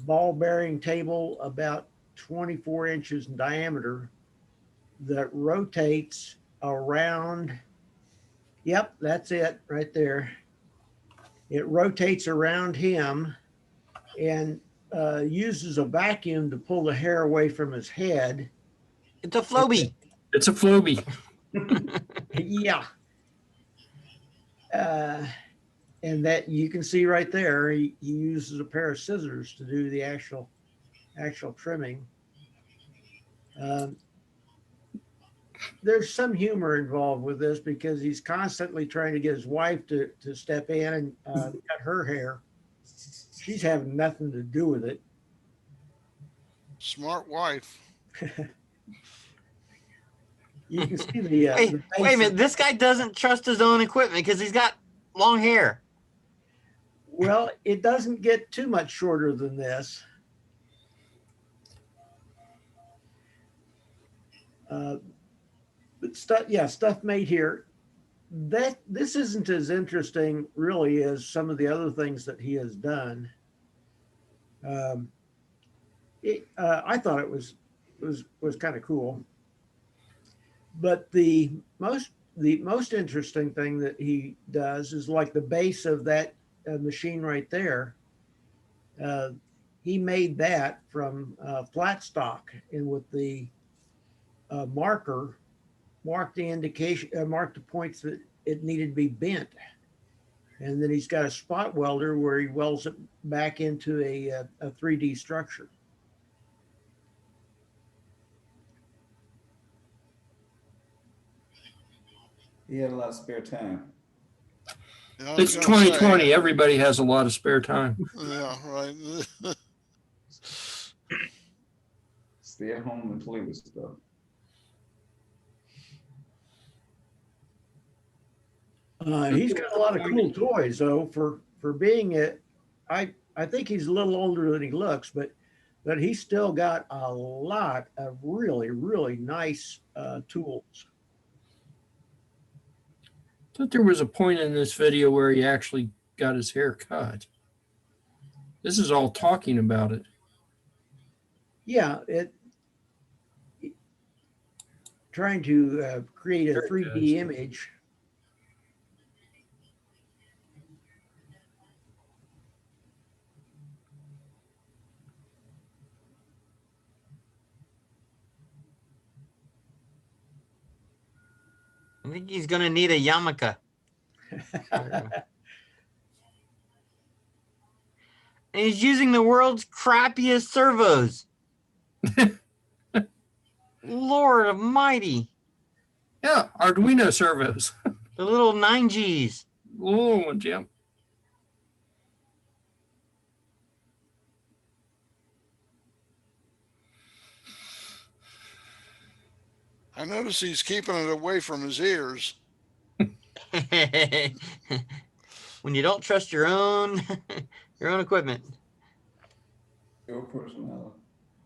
ball bearing table about 24 inches in diameter that rotates around. Yep, that's it right there. It rotates around him and uses a vacuum to pull the hair away from his head. It's a Floby. It's a Floby. Yeah. And that you can see right there, he uses a pair of scissors to do the actual trimming. There's some humor involved with this because he's constantly trying to get his wife to step in and cut her hair. She's having nothing to do with it. Smart wife. You can see the Wait a minute. This guy doesn't trust his own equipment because he's got long hair. Well, it doesn't get too much shorter than this. But stuff made here. This isn't as interesting really as some of the other things that he has done. I thought it was kind of cool. But the most interesting thing that he does is like the base of that machine right there. He made that from flat stock, and with the marker, marked the indication, marked the points that it needed to be bent. And then he's got a spot welder where he welds it back into a 3D structure. He had a lot of spare time. Yeah, I was It's gonna say, 2020. Everybody has a lot of spare time. Yeah, right. Stay at home and play with stuff. He's got a lot of cool toys, though. For being it, I think he's a little older than he looks, but he's still got a lot of really nice tools. I thought there was a point in this video where he actually got his hair cut. This is all talking about it. Yeah, trying to create a There it 3D goes. image. I think he's gonna need a yarmulke. And he's using the world's crappiest servos. Lord Almighty. Yeah, Arduino servos. The little 9Gs. Little ones, yeah. I notice he's keeping it away from his ears. When you don't trust your own equipment. Your personality.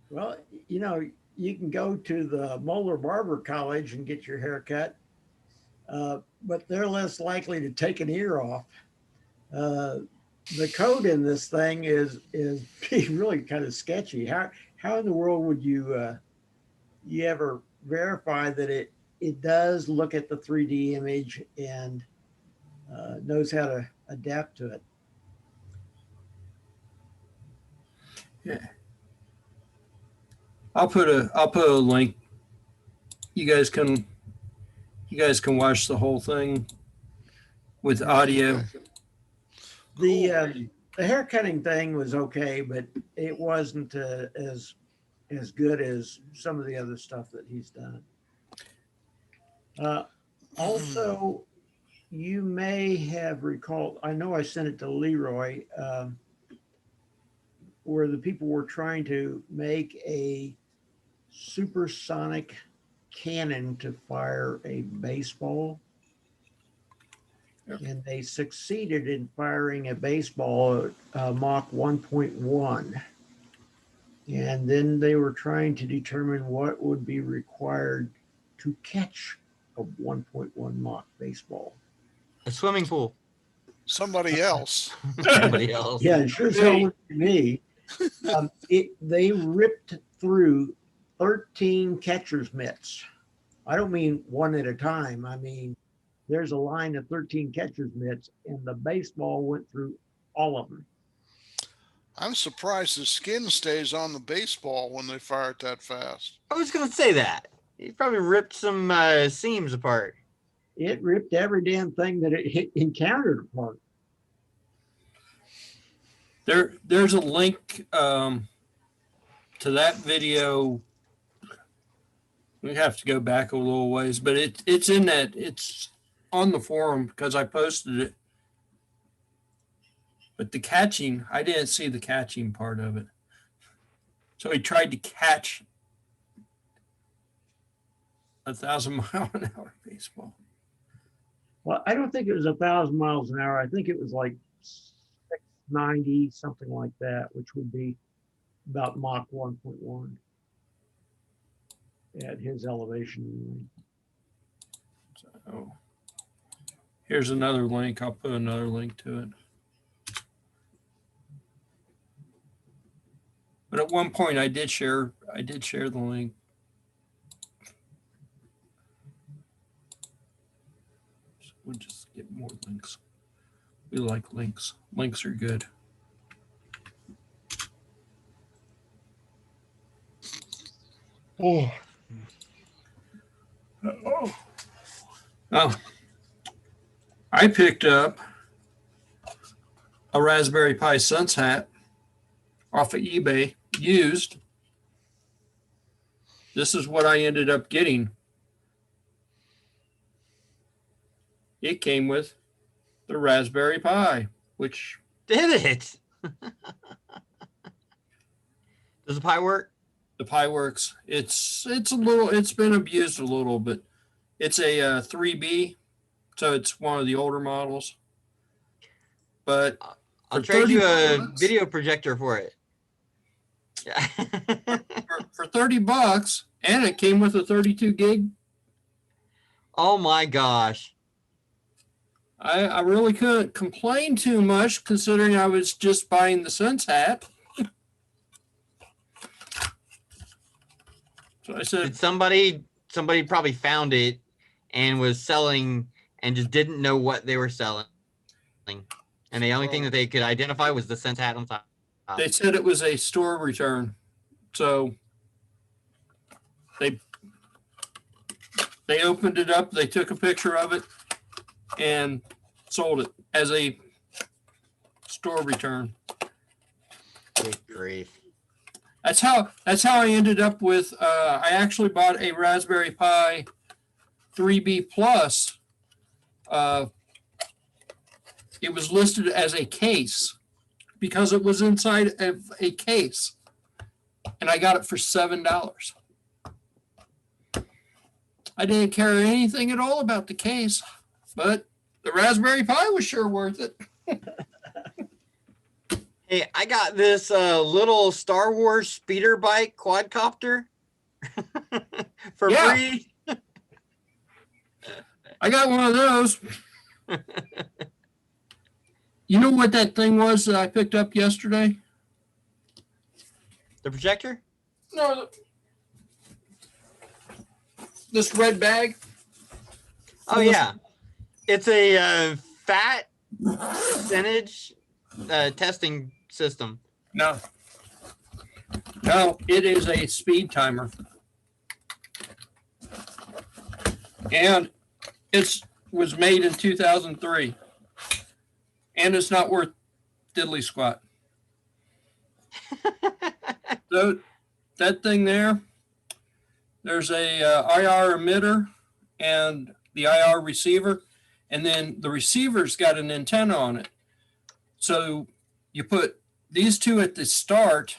Well, you can go to the Moeller Barber College and get your hair cut, but they're less likely to take an ear off. The code in this thing is really kind of sketchy. How in the world would you ever verify that it does look at the 3D image and knows how to adapt to it? Yeah. I'll put a link. You guys can watch the whole thing with audio. The hair cutting thing was okay, but it wasn't as good as some of the other stuff that he's done. Also, you may have recalled, I know I sent it to Leroy, where the people were trying to make a supersonic cannon to fire a baseball. And they succeeded in firing a baseball at Mach 1.1. And then they were trying to determine what would be required to catch a 1.1 Mach baseball. A swimming pool. Somebody else. Somebody else. Yeah, it sure as hell looked to me. They ripped through 13 catcher's mitts. I don't mean one at a time. I mean, there's a line of 13 catcher's mitts, and the baseball went through all of them. I'm surprised the skin stays on the baseball when they fire it that fast. I was gonna say that. He probably ripped some seams apart. It ripped every damn thing that it encountered apart. There's a link to that video. We have to go back a little ways, but it's in that, it's on the forum because I posted it. But the catching, I didn't see the catching part of it. So he tried to catch a 1,000-mile-an-hour baseball. Well, I don't think it was 1,000 miles an hour. I think it was like 690, something like that, which would be about Mach 1.1. at his elevation. So here's another link. I'll put another link to it. But at one point I did share the link. So we'll just get more links. We like links. Links are good. Oh. Oh. I picked up a Raspberry Pi Suns hat off of eBay, used. This is what I ended up getting. It came with the Raspberry Pi, which Did it? Does the Pi work? the Pi works. It's been abused a little, but it's a 3B, so it's one of the older models. But I'll for trade you a $30 video projector for it. Yeah. for $30, and it came with a 32 gig. Oh my gosh. I really couldn't complain too much considering I was just buying the Suns hat. So I said, Did somebody probably found it and was selling and just didn't know what they were selling. And the only thing that they could identify was the Sense hat on top. they said it was a store return. So they opened it up, they took a picture of it and sold it as a store return. Good grief. That's how I ended up with I actually bought a Raspberry Pi 3B Plus. It was listed as a case because it was inside of a case, and I got it for $7. I didn't care anything at all about the case, but the Raspberry Pi was sure worth it. Hey, I got this little Star Wars speeder bike quadcopter for Yeah. free. I got one of those. You know what that thing was that I picked up yesterday? The projector? No, this red bag. Oh yeah, it's a fat percentage testing system. No, it is a speed timer, and it was made in 2003, and it's not worth diddly squat. So that thing there's a IR emitter and the IR receiver, and then the receiver's got an antenna on it. So you put these two at the start,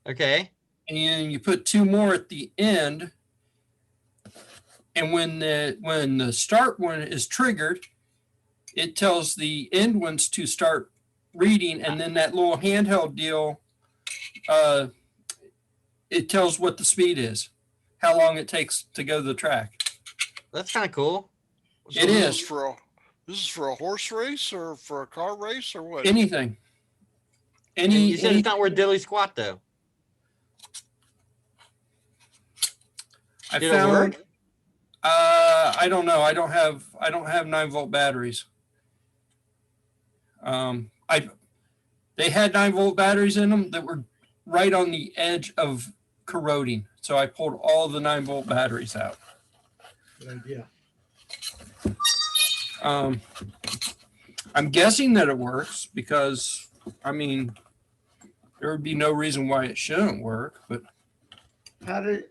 Okay. and you put two more at the end. And when the start one is triggered, it tells the end ones to start reading, and then that little handheld deal, it tells what the speed is, how long it takes to go the track. That's kind of cool. So It this is. This is for a horse race or for a car race or what? Anything. And you said it's not worth diddly squat though. I Did it found. work? I don't know. I don't have 9-volt batteries. They had 9-volt batteries in them that were right on the edge of corroding. So I pulled all the 9-volt batteries out. Good idea. I'm guessing that it works because, I mean, there would be no reason why it shouldn't work, but How do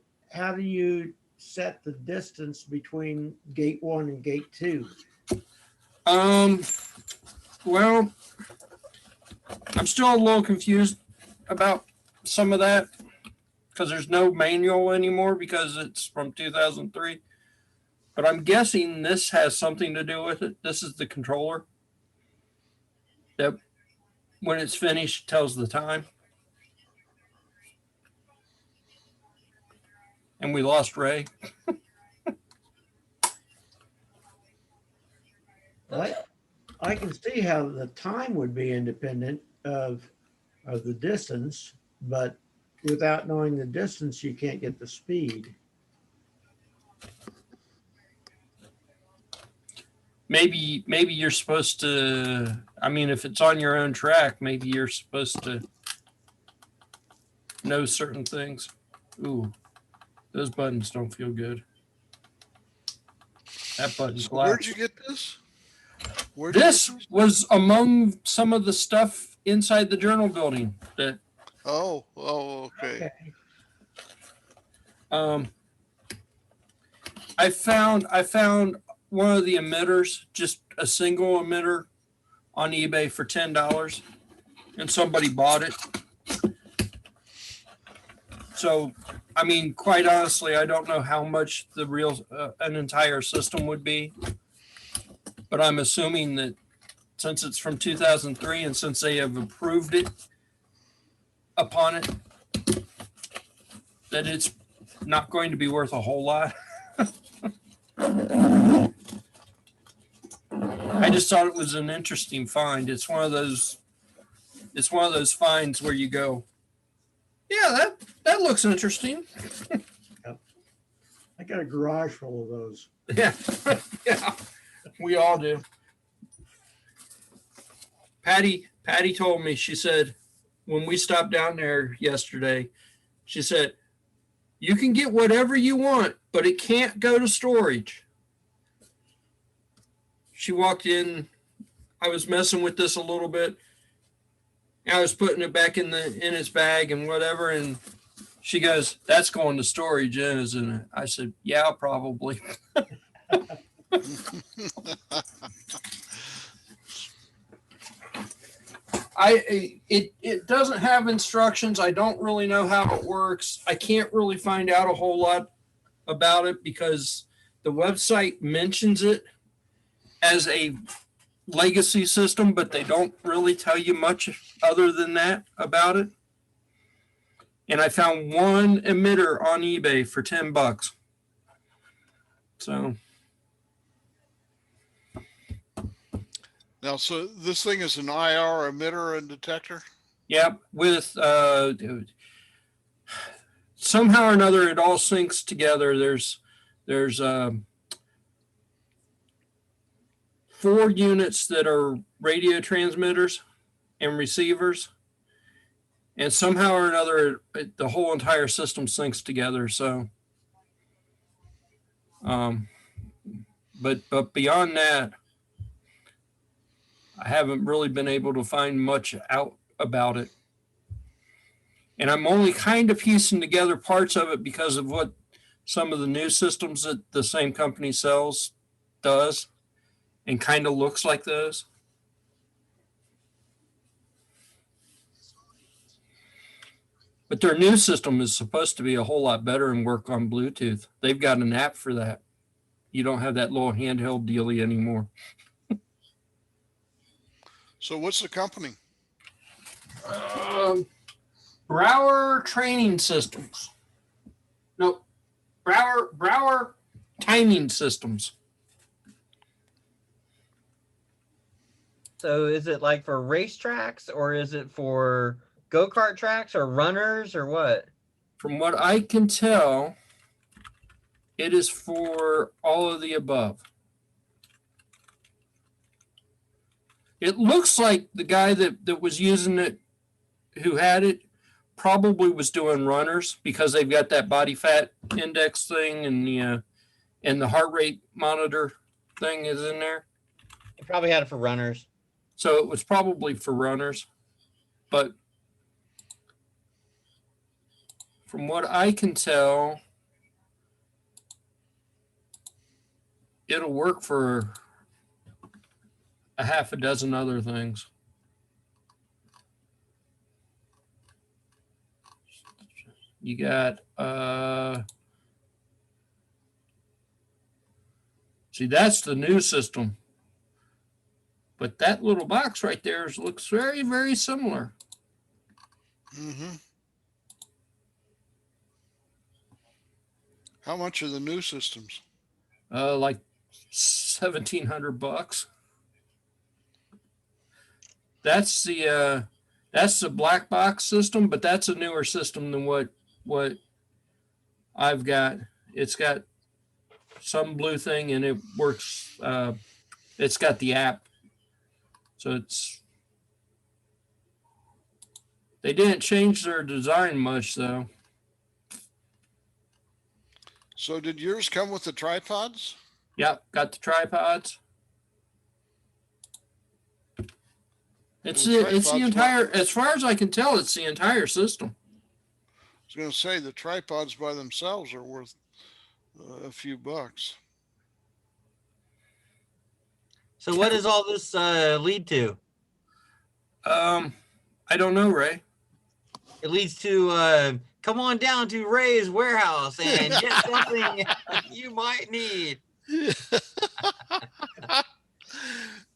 you set the distance between gate 1 and gate 2? well, I'm still a little confused about some of that because there's no manual anymore because it's from 2003. But I'm guessing this has something to do with it. This is the controller that when it's finished tells the time. And we lost Ray. I can see how the time would be independent of the distance, but without knowing the distance, you can't get the speed. Maybe you're supposed to, I mean, if it's on your own track, maybe you're supposed to know certain things. Ooh, those buttons don't feel good. That button's So where'd black. you get this? This was among some of the stuff inside the journal building that Oh, okay. I found one of the emitters, just a single emitter on eBay for $10, and somebody bought it. So, I mean, quite honestly, I don't know how much the real an entire system would be, but I'm assuming that since it's from 2003 and since they have approved it upon it, that it's not going to be worth a whole lot. I just thought it was an interesting find. It's one of those finds where you go, yeah, that looks interesting. I got a garage full of those. Yeah, yeah, we all do. Patty told me, she said, when we stopped down there yesterday, she said, you can get whatever you want, but it can't go to storage. She walked in, I was messing with this a little bit. I was putting it back in its bag and whatever, and she goes, that's going to storage, isn't it? I said, yeah, probably. It doesn't have instructions. I don't really know how it works. I can't really find out a whole lot about it because the website mentions it as a legacy system, but they don't really tell you much other than that about it. And I found one emitter on eBay for $10. So Now, so this thing is an IR emitter and detector? yeah, with somehow or another it all syncs together. There's 4 units that are radio transmitters and receivers, and somehow or another the whole entire system syncs together. So but beyond that, I haven't really been able to find much out about it. And I'm only kind of piecing together parts of it because of what some of the new systems that the same company sells does and kind of looks like those. But their new system is supposed to be a whole lot better and work on Bluetooth. They've got an app for that. You don't have that little handheld dealie anymore. So what's the company? Brower Training Systems. No, Brower Timing Systems. So is it like for racetracks or is it for go-kart tracks or runners or what? From what I can tell, it is for all of the above. It looks like the guy that was using it, who had it, probably was doing runners because they've got that body fat index thing and the heart rate monitor thing is in there. He probably had it for runners. So it was probably for runners. But from what I can tell, it'll work for a half a dozen other things. You got see, that's the new system. But that little box right there looks very, very similar. Mm-hmm. How much are the new systems? Like $1,700. That's the black box system, but that's a newer system than what I've got. It's got some blue thing and it works. It's got the app, so they didn't change their design much though. So did yours come with the tripods? Yep, got the tripods. It's Well, the tripods, entire, as far as I can tell, it's the entire system. I was going to say the tripods by themselves are worth a few bucks. So what does all this lead to? I don't know, Ray. It leads to come on down to Ray's warehouse and get something you might need.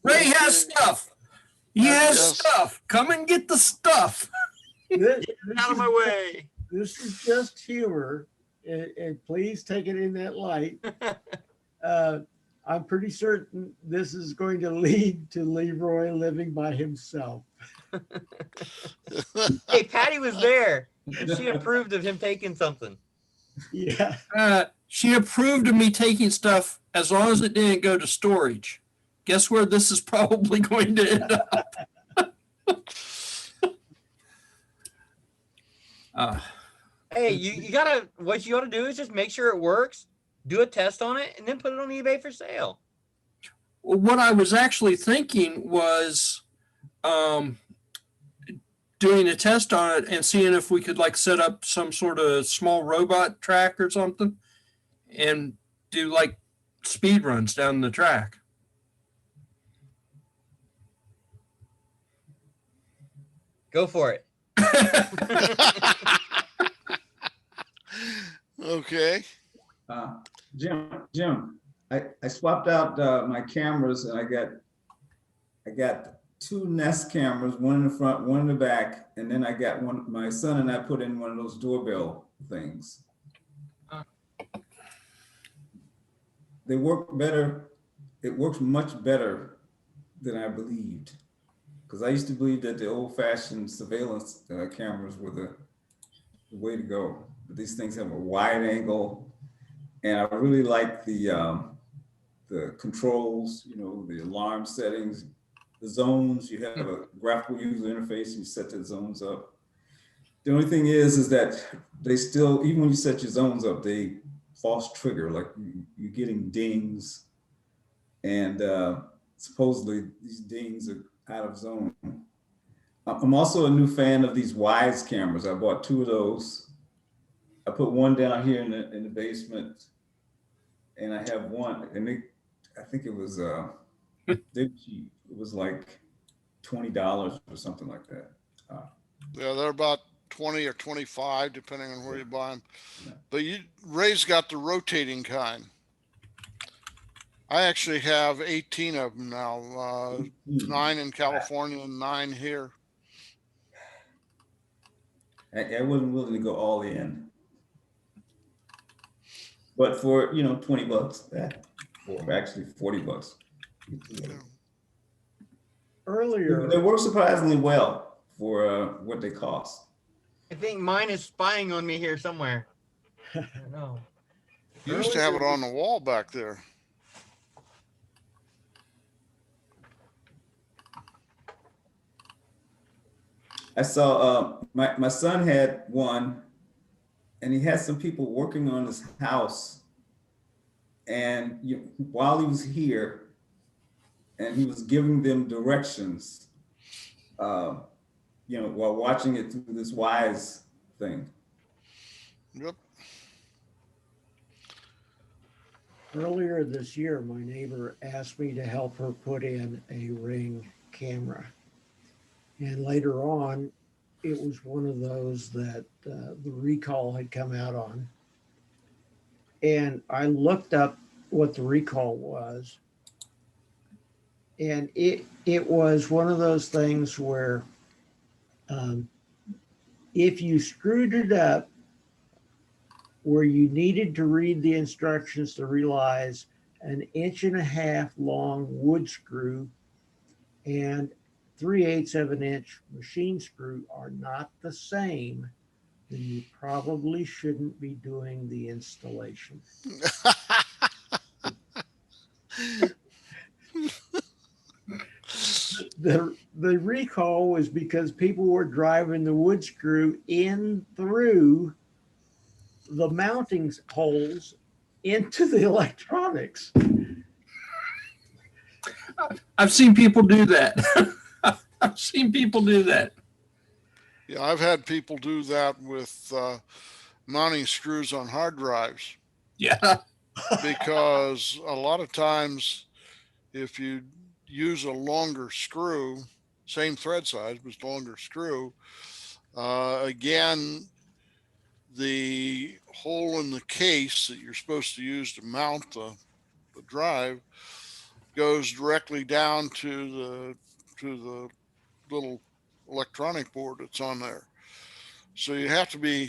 Ray has stuff. He has Yes. stuff. Come and get the stuff. This, Get out of my way. this is just humor, and please take it in that light. I'm pretty certain this is going to lead to Leroy living by himself. Hey, Patty was there, and she approved of him taking something. Yeah. She approved of me taking stuff as long as it didn't go to storage. Guess where this is probably going to end up? Hey, you gotta, what you gotta do is just make sure it works, do a test on it, and then put it on eBay for sale. What I was actually thinking was doing a test on it and seeing if we could like set up some sort of small robot track or something and do like speed runs down the track. Go for it. Okay. Jim, I swapped out my cameras and I got two Nest cameras, one in the front, one in the back, and then I got one. My son and I put in one of those doorbell things. They work better. It works much better than I believed, because I used to believe that the old-fashioned surveillance cameras were the way to go. But these things have a wide angle, and I really like the controls. You know, the alarm settings. The zones, you have a graphical user interface, you set the zones up. The only thing is that they still, even when you set your zones up, they false trigger, like you're getting dings, and supposedly these dings are out of zone. I'm also a new fan of these Wise cameras. I bought two of those. I put one down here in the basement, and I have one, and I think it was they're cheap. It was like $20 or something like that. Yeah, they're about 20 or 25, depending on where you buy them. Yeah. But Ray's got the rotating kind. I actually have 18 of them now, 9 in California and 9 here. I wasn't willing to go all in, but for, you know, $20, or actually $40. Yeah. Earlier, They work surprisingly well for what they cost. I think mine is spying on me here somewhere. I don't know. You used to have it on the wall back there. I saw my son had one, and he had some people working on his house, and while he was here, and he was giving them directions, you know, while watching it through this Wise thing. Yep. earlier this year, my neighbor asked me to help her put in a Ring camera. And later on, it was one of those that the recall had come out on. And I looked up what the recall was. And it was one of those things where if you screwed it up where you needed to read the instructions to realize an 1.5 inch long wood screw and 3/8 of an inch machine screw are not the same, then you probably shouldn't be doing the installation. The recall was because people were driving the wood screw in through the mounting holes into the electronics. I've seen people do that. I've seen people do that. Yeah, I've had people do that with mounting screws on hard drives, Yeah. because a lot of times if you use a longer screw, same thread size, but longer screw, again, the hole in the case that you're supposed to use to mount the drive goes directly down to the little electronic board that's on there. So you have to be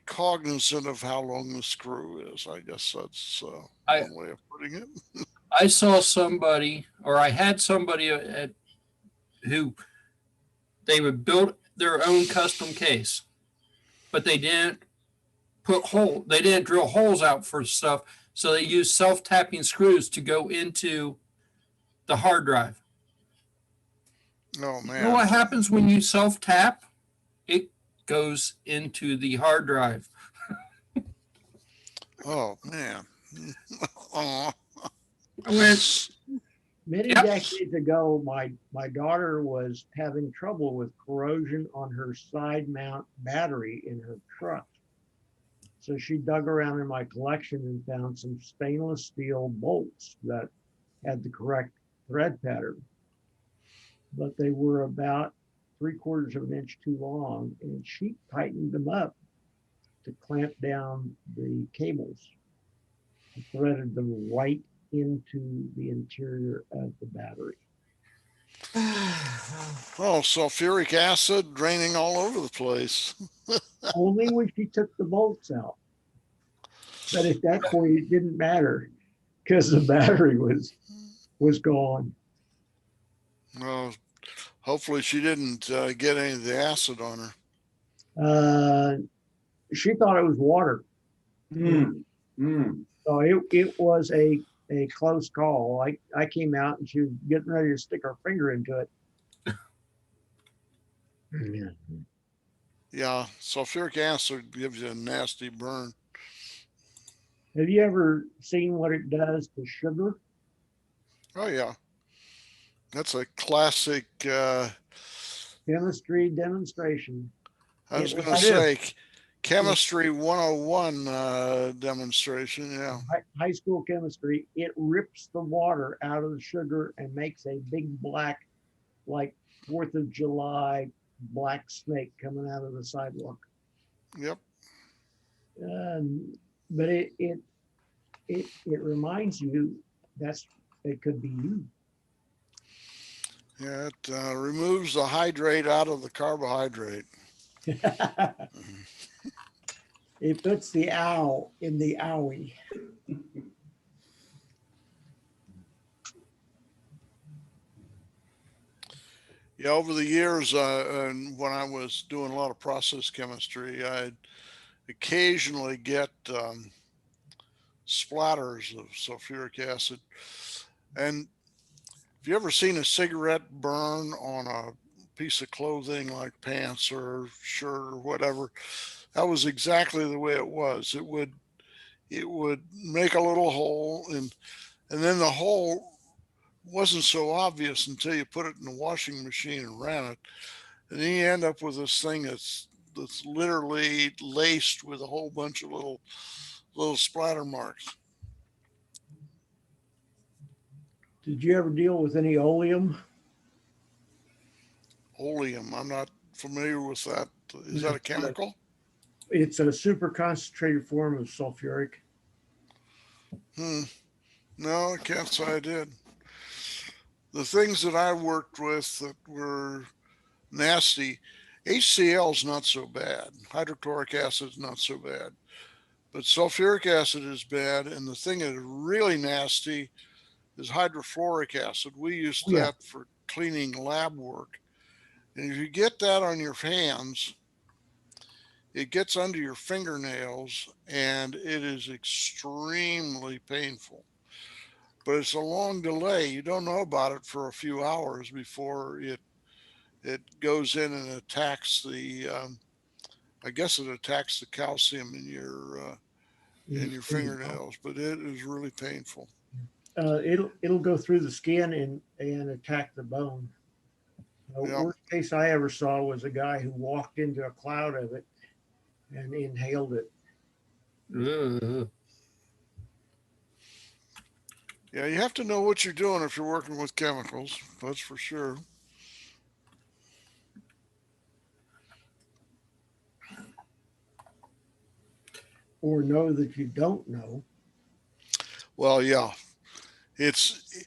cognizant of how long the screw is. I guess that's one way of putting it. I saw somebody, or I had somebody who they would build their own custom case, but they didn't they didn't drill holes out for stuff. So they used self-tapping screws to go into the hard drive. Oh You know what man. happens when you self-tap? It goes into the hard drive. Oh man. Aw. I went, Many Yep. decades ago, my daughter was having trouble with corrosion on her side mount battery in her truck. So she dug around in my collection and found some stainless steel bolts that had the correct thread pattern, but they were about 3/4 of an inch too long, and she tightened them up to clamp down the cables and threaded them right into the interior of the battery. Oh, sulfuric acid draining all over the place. Only when she took the bolts out. But at that point, it didn't matter because the battery was gone. Well, hopefully she didn't get any of the acid on her. She thought it was water. Mm, mm. So it was a close call. I came out and she was getting ready to stick her finger into it. Yeah. Yeah, sulfuric acid gives you a nasty burn. Have you ever seen what it does to sugar? Oh yeah, that's a classic. Chemistry demonstration. I was It going to is. say chemistry 101 demonstration. Yeah. High school chemistry, it rips the water out of the sugar and makes a big black, like 4th of July black snake coming out of the sidewalk. Yep. But it reminds you it could be you. Yeah, it removes the hydrate out of the carbohydrate. It puts the owl in the owie. Yeah, over the years, and when I was doing a lot of process chemistry, I'd occasionally get splatters of sulfuric acid. And if you ever seen a cigarette burn on a piece of clothing like pants or shirt or whatever, that was exactly the way it was. It would make a little hole, and then the hole wasn't so obvious until you put it in the washing machine and ran it. And then you end up with this thing that's literally laced with a whole bunch of little splatter marks. Did you ever deal with any oleum? Oleum, I'm not familiar with that. Is that a chemical? It's a super concentrated form of sulfuric. No, I can't say I did. The things that I worked with that were nasty, HCl is not so bad. Hydrochloric acid is not so bad. But sulfuric acid is bad. And the thing that is really nasty is hydrofluoric acid. We use Oh, yeah. that for cleaning lab work. And if you get that on your hands, it gets under your fingernails and it is extremely painful. But it's a long delay. You don't know about it for a few hours before it goes in and attacks the I guess it attacks the calcium in your fingernails, but it is really painful. It'll go through the skin and attack the bone. The Yeah. worst case I ever saw was a guy who walked into a cloud of it and inhaled it. Ugh. Yeah, you have to know what you're doing if you're working with chemicals. That's for sure. Or know that you don't know. Well, yeah, it's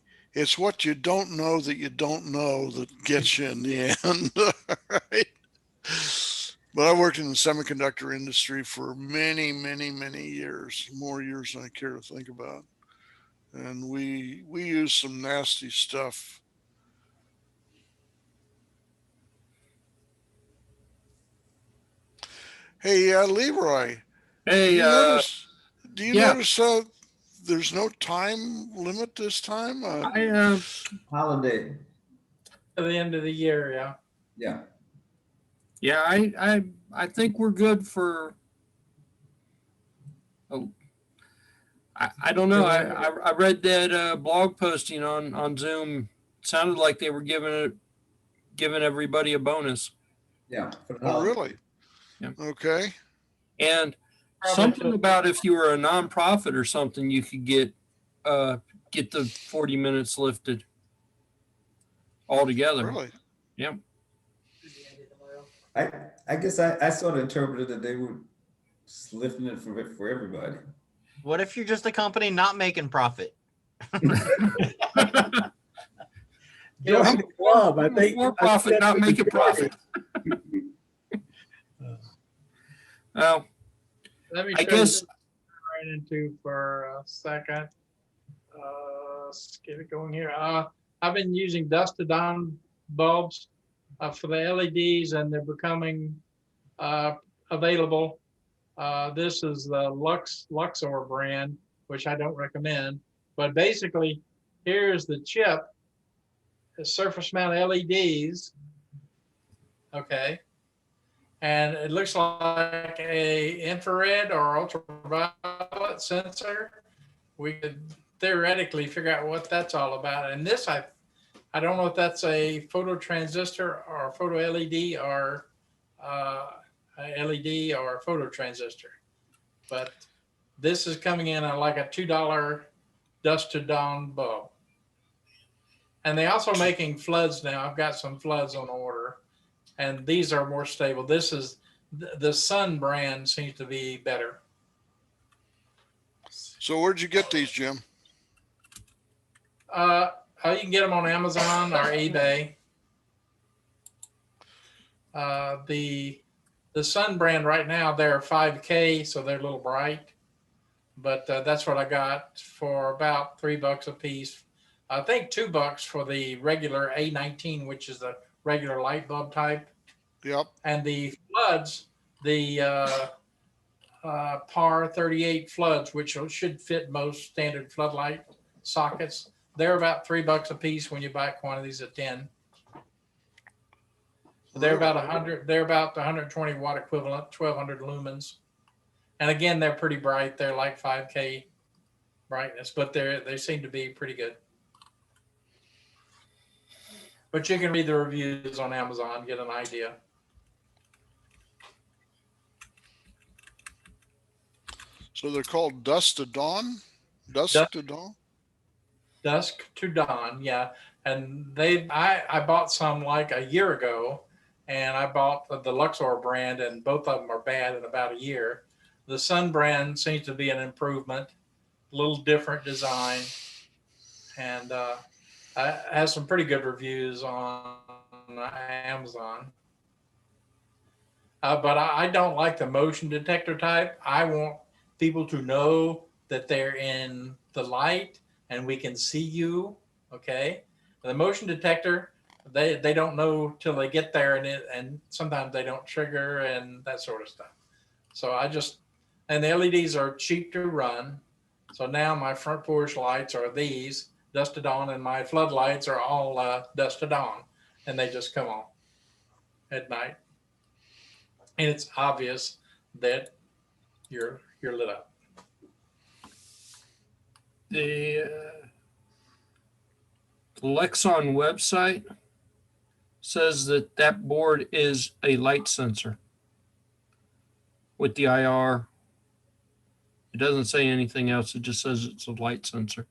what you don't know that you don't know that gets you in the end, right? But I worked in the semiconductor industry for many, many, many years, more years than I care to think about. And we use some nasty stuff. Hey, Leroy, Hey, do you yeah. notice there's no time limit this time? Holiday. To the end of the year, yeah. Yeah. yeah, I think we're good for. Oh, I don't know. I read that blog posting on Zoom. Sounded like they were giving everybody a bonus. Yeah. For the Oh, holiday. really? Yeah. Okay. And Probably something till- about if you were a nonprofit or something, you could get the 40 minutes lifted altogether. Really? Yeah. I guess I sort of interpreted that they were just lifting it for everybody. What if you're just a company not making profit? Join the club. I think For profit, not making profit. Well, Let me I show you guess what I ran into for a second. Let's get it going here. I've been using dust to dawn bulbs for the LEDs, and they're becoming available. This is the Luxor brand, which I don't recommend. But basically, here's the chip, the surface mount LEDs. Okay. And it looks like a infrared or ultraviolet sensor. We could theoretically figure out what that's all about. And this, I don't know if that's a photo transistor or a photo LED or a LED or a photo transistor. But this is coming in at like a $2 dust to dawn bulb. And they're also making floods now. I've got some floods on order. And these are more stable. This is the Sun brand seems to be better. So where'd you get these, Jim? You can get them on Amazon or eBay. The Sun brand right now, they're 5K, so they're a little bright. But that's what I got for about $3 a piece. I think $2 for the regular A19, which is the regular light bulb type. Yep. And the floods, the PAR 38 floods, which should fit most standard floodlight sockets, they're about $3 a piece when you buy quantities of 10. They're about 100. They're about the 120 watt equivalent, 1200 lumens. And again, they're pretty bright. They're like 5K brightness, but they seem to be pretty good. But you can read the reviews on Amazon, get an idea. So they're called Dusk to Dawn? Dusk to Dawn? Dusk to Dawn, yeah. And I bought some like a year ago, and I bought the Luxor brand, and both of them are bad in about a year. The Sun brand seems to be an improvement, a little different design, and has some pretty good reviews on Amazon. But I don't like the motion detector type. I want people to know that they're in the light and we can see you. Okay. The motion detector, they don't know till they get there, and sometimes they don't trigger and that sort of stuff. So and the LEDs are cheap to run. So now my front porch lights are these dusted on, and my floodlights are all dusted on, and they just come on at night. And it's obvious that you're lit up. The Lexon website says that that board is a light sensor with the IR. It doesn't say anything else. It just says it's a light sensor.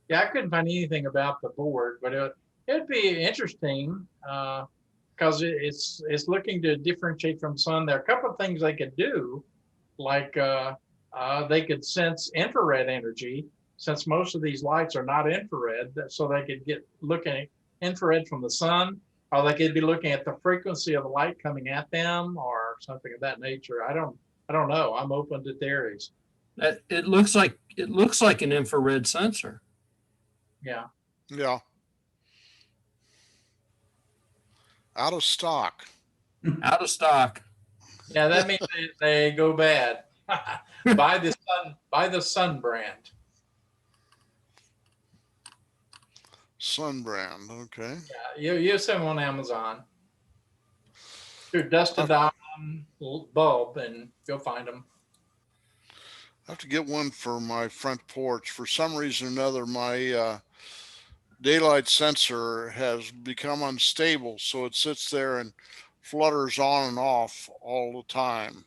Yeah, I couldn't find anything about the board, but it'd be interesting because it's looking to differentiate from sun. There are a couple of things they could do, like they could sense infrared energy, since most of these lights are not infrared, so they could get looking at infrared from the sun, or they could be looking at the frequency of the light coming at them, or something of that nature. I don't know. I'm open to theories. That it looks like an infrared sensor. Yeah. Yeah. Out of stock. Out of stock. Yeah, that means they go bad. Buy the sun brand. Sun brand. Okay. Yeah, you see them on Amazon. Do dusted on bulb and you'll find them. I have to get one for my front porch. For some reason or another, my daylight sensor has become unstable, so it sits there and flutters on and off all the time.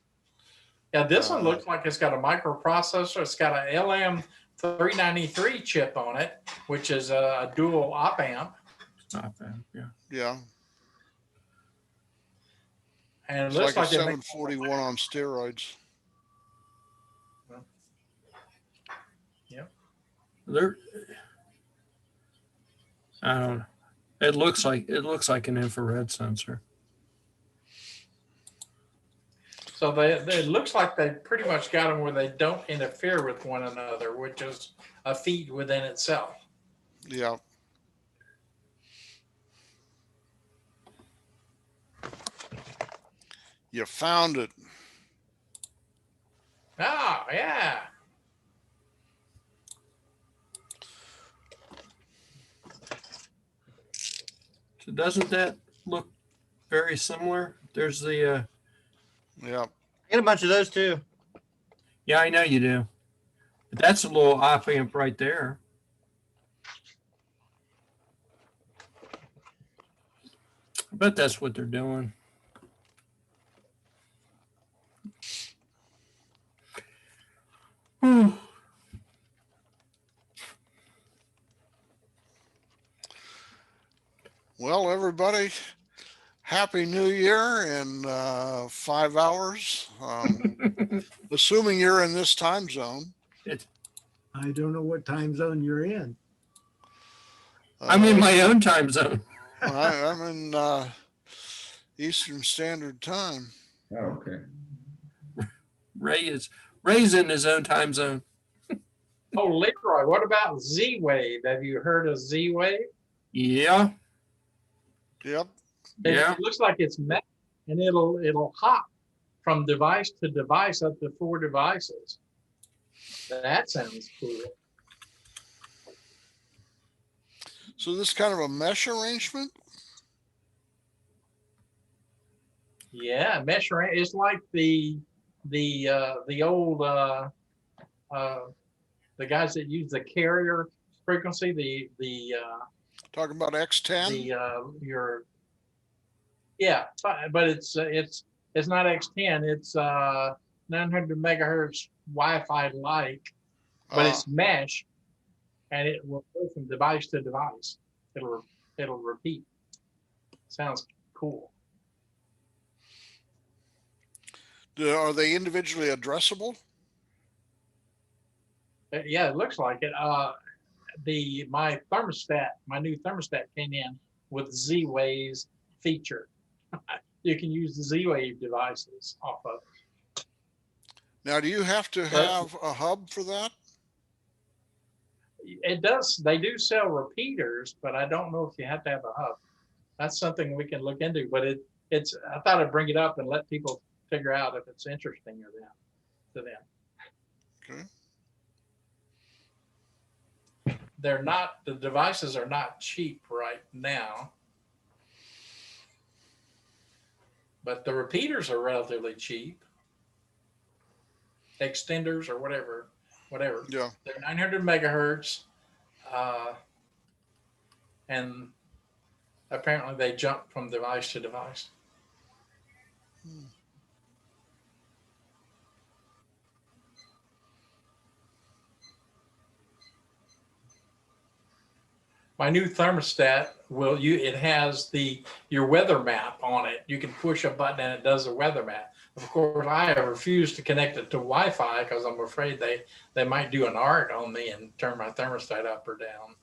Yeah, this one looks like it's got a microprocessor. It's got a LM393 chip on it, which is a dual op amp. Not bad. Yeah. Yeah. And it It's looks like like a it makes 741 on steroids. There. I don't know. It looks like an infrared sensor. So it looks like they pretty much got them where they don't interfere with one another, which is a feat within itself. Yeah. You found it. Oh, yeah. So doesn't that look very similar? There's the Yeah. I got a bunch of those too. yeah, I know you do. But that's a little op amp right there. I bet that's what they're doing. Whew. Well, everybody, Happy New Year in 5 hours. Assuming you're in this time zone. I don't know what time zone you're in. I'm in my own time zone. I'm in Eastern Standard Time. Oh, okay. Ray's in his own time zone. Oh, Leroy, what about Z-Wave? Have you heard of Z-Wave? Yeah. Yep. Yeah. It looks like it's mesh, and it'll hop from device to device up to 4 devices. That sounds cool. So this kind of a mesh arrangement? Yeah, mesh array. It's like the old the guys that use the carrier frequency, Talking about X10? but it's not X10. It's 900 megahertz Wi-Fi like, but it's mesh, and it will go from device to device. It'll repeat. Sounds cool. Are they individually addressable? Yeah, it looks like it. My new thermostat came in with Z-Wave's feature. you can use the Z-Wave devices off of it. Now, do you have to have a hub for that? It does, they do sell repeaters, but I don't know if you have to have a hub. That's something we can look into, but it's, I thought I'd bring it up and let people figure out if it's interesting or them, to them. Okay. They're not, the devices are not cheap right now, but the repeaters are relatively cheap. Extenders or whatever. Yeah. They're 900 megahertz, and apparently they jump from device to device. My new thermostat it has your weather map on it. You can push a button and it does a weather map. Of course, I refuse to connect it to Wi-Fi because I'm afraid they might do an art on me and turn my thermostat up or down.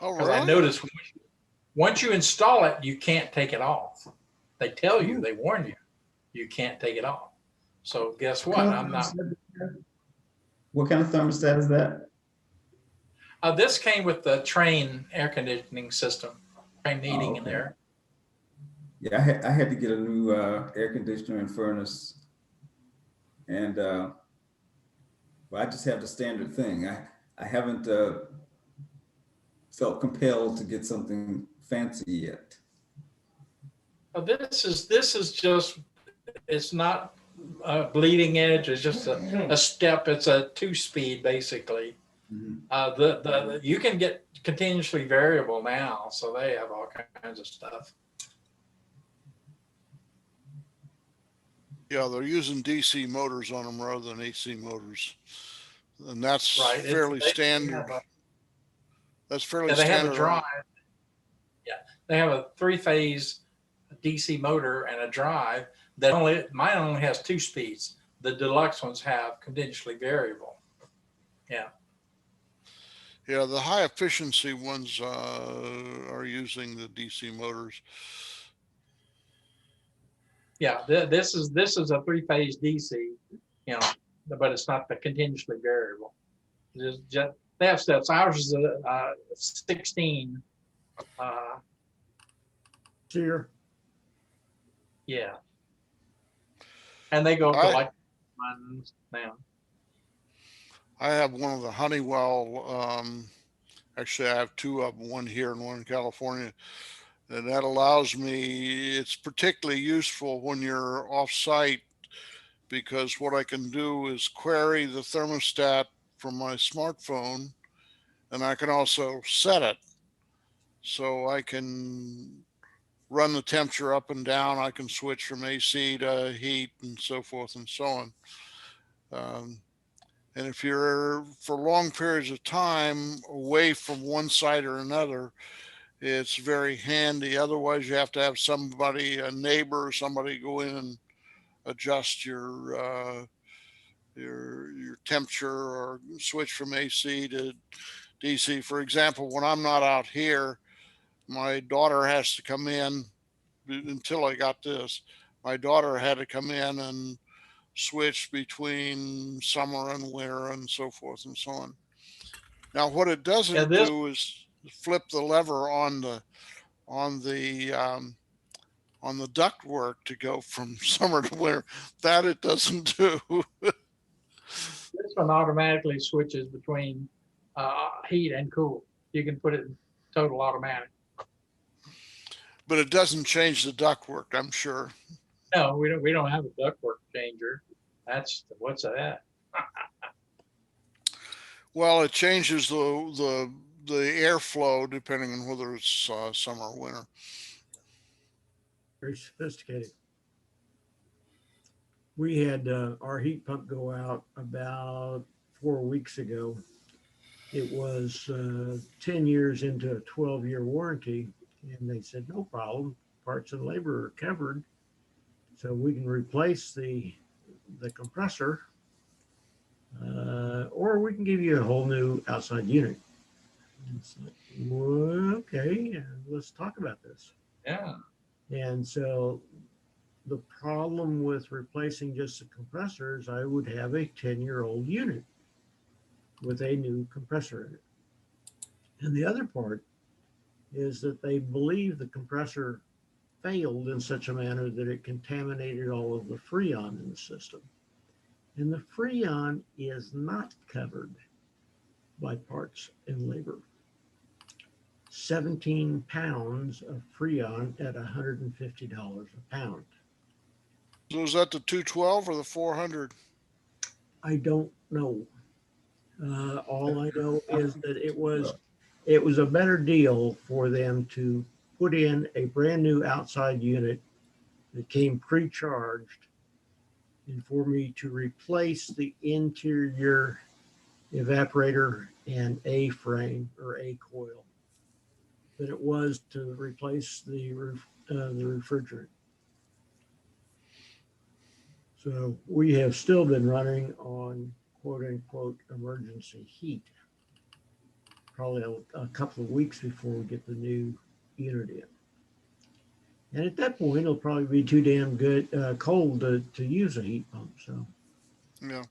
Oh, Because really? I noticed once you install it, you can't take it off. They tell you, they warn you, you can't take it off. So guess what? What kind of thermostat is that? This came with the Train air conditioning system, Train heating in okay. there. Yeah, I had to get a new air conditioner and furnace, and well, I just have the standard thing. I haven't felt compelled to get something fancy yet. This is just, it's not bleeding edge. It's just a step. It's a 2-speed basically. Mm-hmm. You can get continuously variable now, so they have all kinds of stuff. Yeah, they're using DC motors on them rather than AC motors, and that's Right. fairly standard. That's fairly They have a standard. drive. Yeah, they have a 3-phase DC motor and a drive that mine only has 2 speeds. The deluxe ones have continuously variable. Yeah. Yeah, the high efficiency ones are using the DC motors. Yeah, this is a 3-phase DC, but it's not the continuously variable. Just they have steps. Ours is a 16. Sear. Yeah, and they go up to like now. I have one of the Honeywell. Actually, I have 2 of them, one here and one in California. And that allows me, it's particularly useful when you're off site, because what I can do is query the thermostat from my smartphone, and I can also set it. So I can run the temperature up and down. I can switch from AC to heat and so forth and so on. And if you're for long periods of time away from one site or another, it's very handy. Otherwise, you have to have somebody, a neighbor, somebody go in and adjust your temperature or switch from AC to DC. For example, when I'm not out here, my daughter has to come in. Until I got this, my daughter had to come in and switch between summer and winter and so forth and so on. Now, what it doesn't do is flip the lever on the ductwork to go from summer to winter. That it doesn't do. This one automatically switches between heat and cool. You can put it in total automatic. But it doesn't change the ductwork, I'm sure. No, we don't have a ductwork changer. What's that? Well, it changes the airflow depending on whether it's summer or winter. Very sophisticated. We had our heat pump go out about 4 weeks ago. It was 10 years into a 12-year warranty, and they said, no problem, parts and labor are covered. So we can replace the compressor, or we can give you a whole new outside unit. And it's like, well, okay, let's talk about this. Yeah. And so the problem with replacing just the compressors, I would have a 10-year-old unit with a new compressor in it. And the other part is that they believe the compressor failed in such a manner that it contaminated all of the freon in the system. And the freon is not covered by parts and labor. 17 pounds of freon at $150 a pound. So is that the 212 or the 400? I don't know. All I know is that it was a better deal for them to put in a brand new outside unit that came pre-charged and for me to replace the interior evaporator and A frame or A coil than it was to replace the refrigerant. So we have still been running on quote unquote emergency heat. Probably a couple of weeks before we get the new unit in. And at that point, it'll probably be too damn good cold to use a heat pump. So Yeah.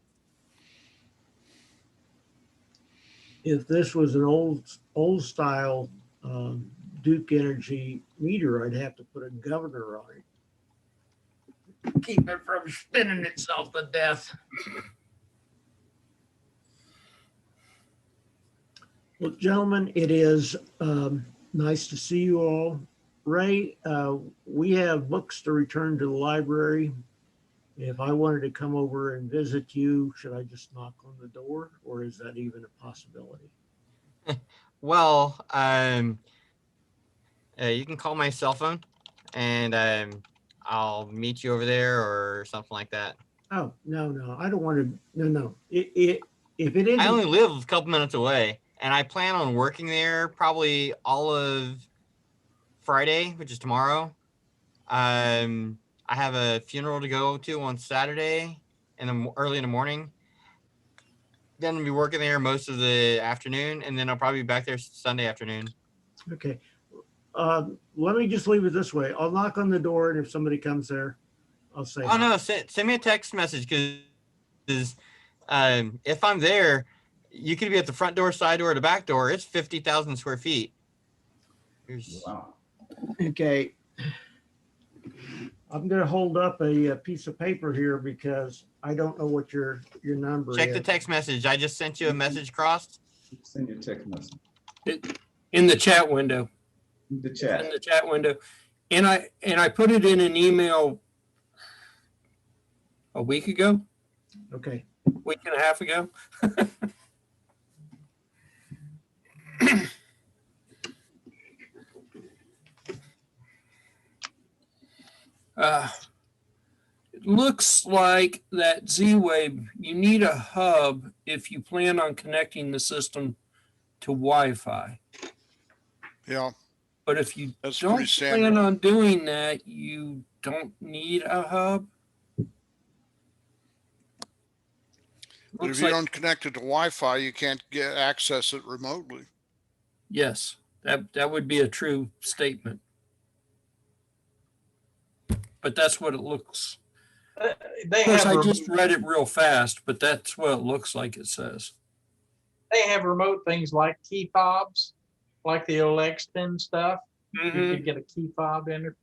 if this was an old style Duke Energy meter, I'd have to put a governor on it. Keep it from spinning itself to death. Well, gentlemen, it is nice to see you all. Ray, we have books to return to the library. If I wanted to come over and visit you, should I just knock on the door, or is that even a possibility? Well, you can call my cell phone, and I'll meet you over there or something like that. Oh, no, I don't want to. No. If it isn't, I only live a couple minutes away, and I plan on working there probably all of Friday, which is tomorrow. I have a funeral to go to on Saturday early in the morning. Then I'll be working there most of the afternoon, and then I'll probably be back there Sunday afternoon. okay. Let me just leave it this way. I'll knock on the door, and if somebody comes there, I'll say. Oh no, send me a text message because if I'm there, you could be at the front door, side door, or the back door. It's 50,000 square feet. Wow. Okay. I'm going to hold up a piece of paper here because I don't know what your number Check is. the text message. I just sent you a message crossed. Send your text message. In the chat window. The chat. In the chat window. And I put it in an email a week ago, Okay. week and a half ago. It looks like that Z-Wave, you need a hub if you plan on connecting the system to Wi-Fi. Yeah. But if you That's don't pretty standard. plan on doing that, you don't need a hub. But if Looks you like, don't connect it to Wi-Fi, you can't access it remotely. yes, that would be a true statement. But that's what it looks. They Of course, have I just read it real fast, but that's what it looks like it says. they have remote things like key fobs, like the old X10 stuff. You could get a key fob interface,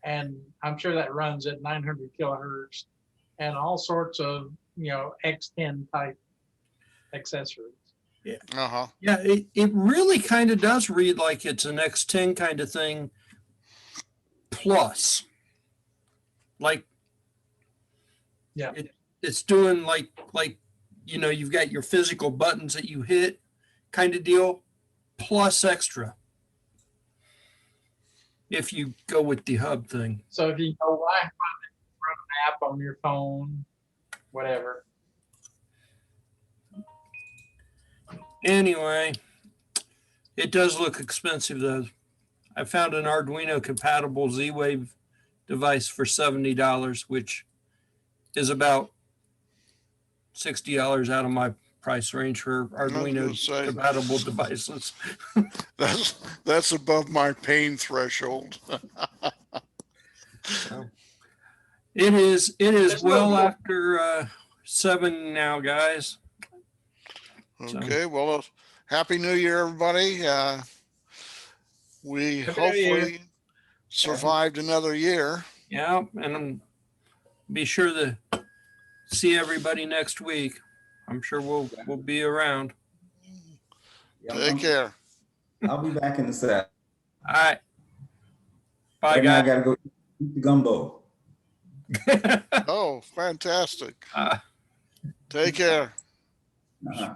and I'm sure that runs at 900 kilohertz, and all sorts of X10 type accessories. Uh-huh. Yeah, it really kind of does read like it's an X10 kind of thing plus. Like, Yeah. It's doing like you've got your physical buttons that you hit kind of deal plus extra if you go with the hub thing. So if you go Wi-Fi, run an app on your phone, whatever. Anyway, it does look expensive though. I found an Arduino compatible Z-Wave device for $70, which is about $60 out of my price range for Arduino say. compatible devices. That's above my pain threshold. It is It's well well- after 7 now, guys. So- Okay, well, Happy New Year, everybody. We Happy New Year. hopefully survived another year. Yeah, and be sure to see everybody next week. I'm sure we'll be around. Yeah, Take care. I'll be back in the set. All right. Bye, Right now, I guys. gotta go eat the gumbo. Oh, fantastic. Uh, Take care. Uh-huh.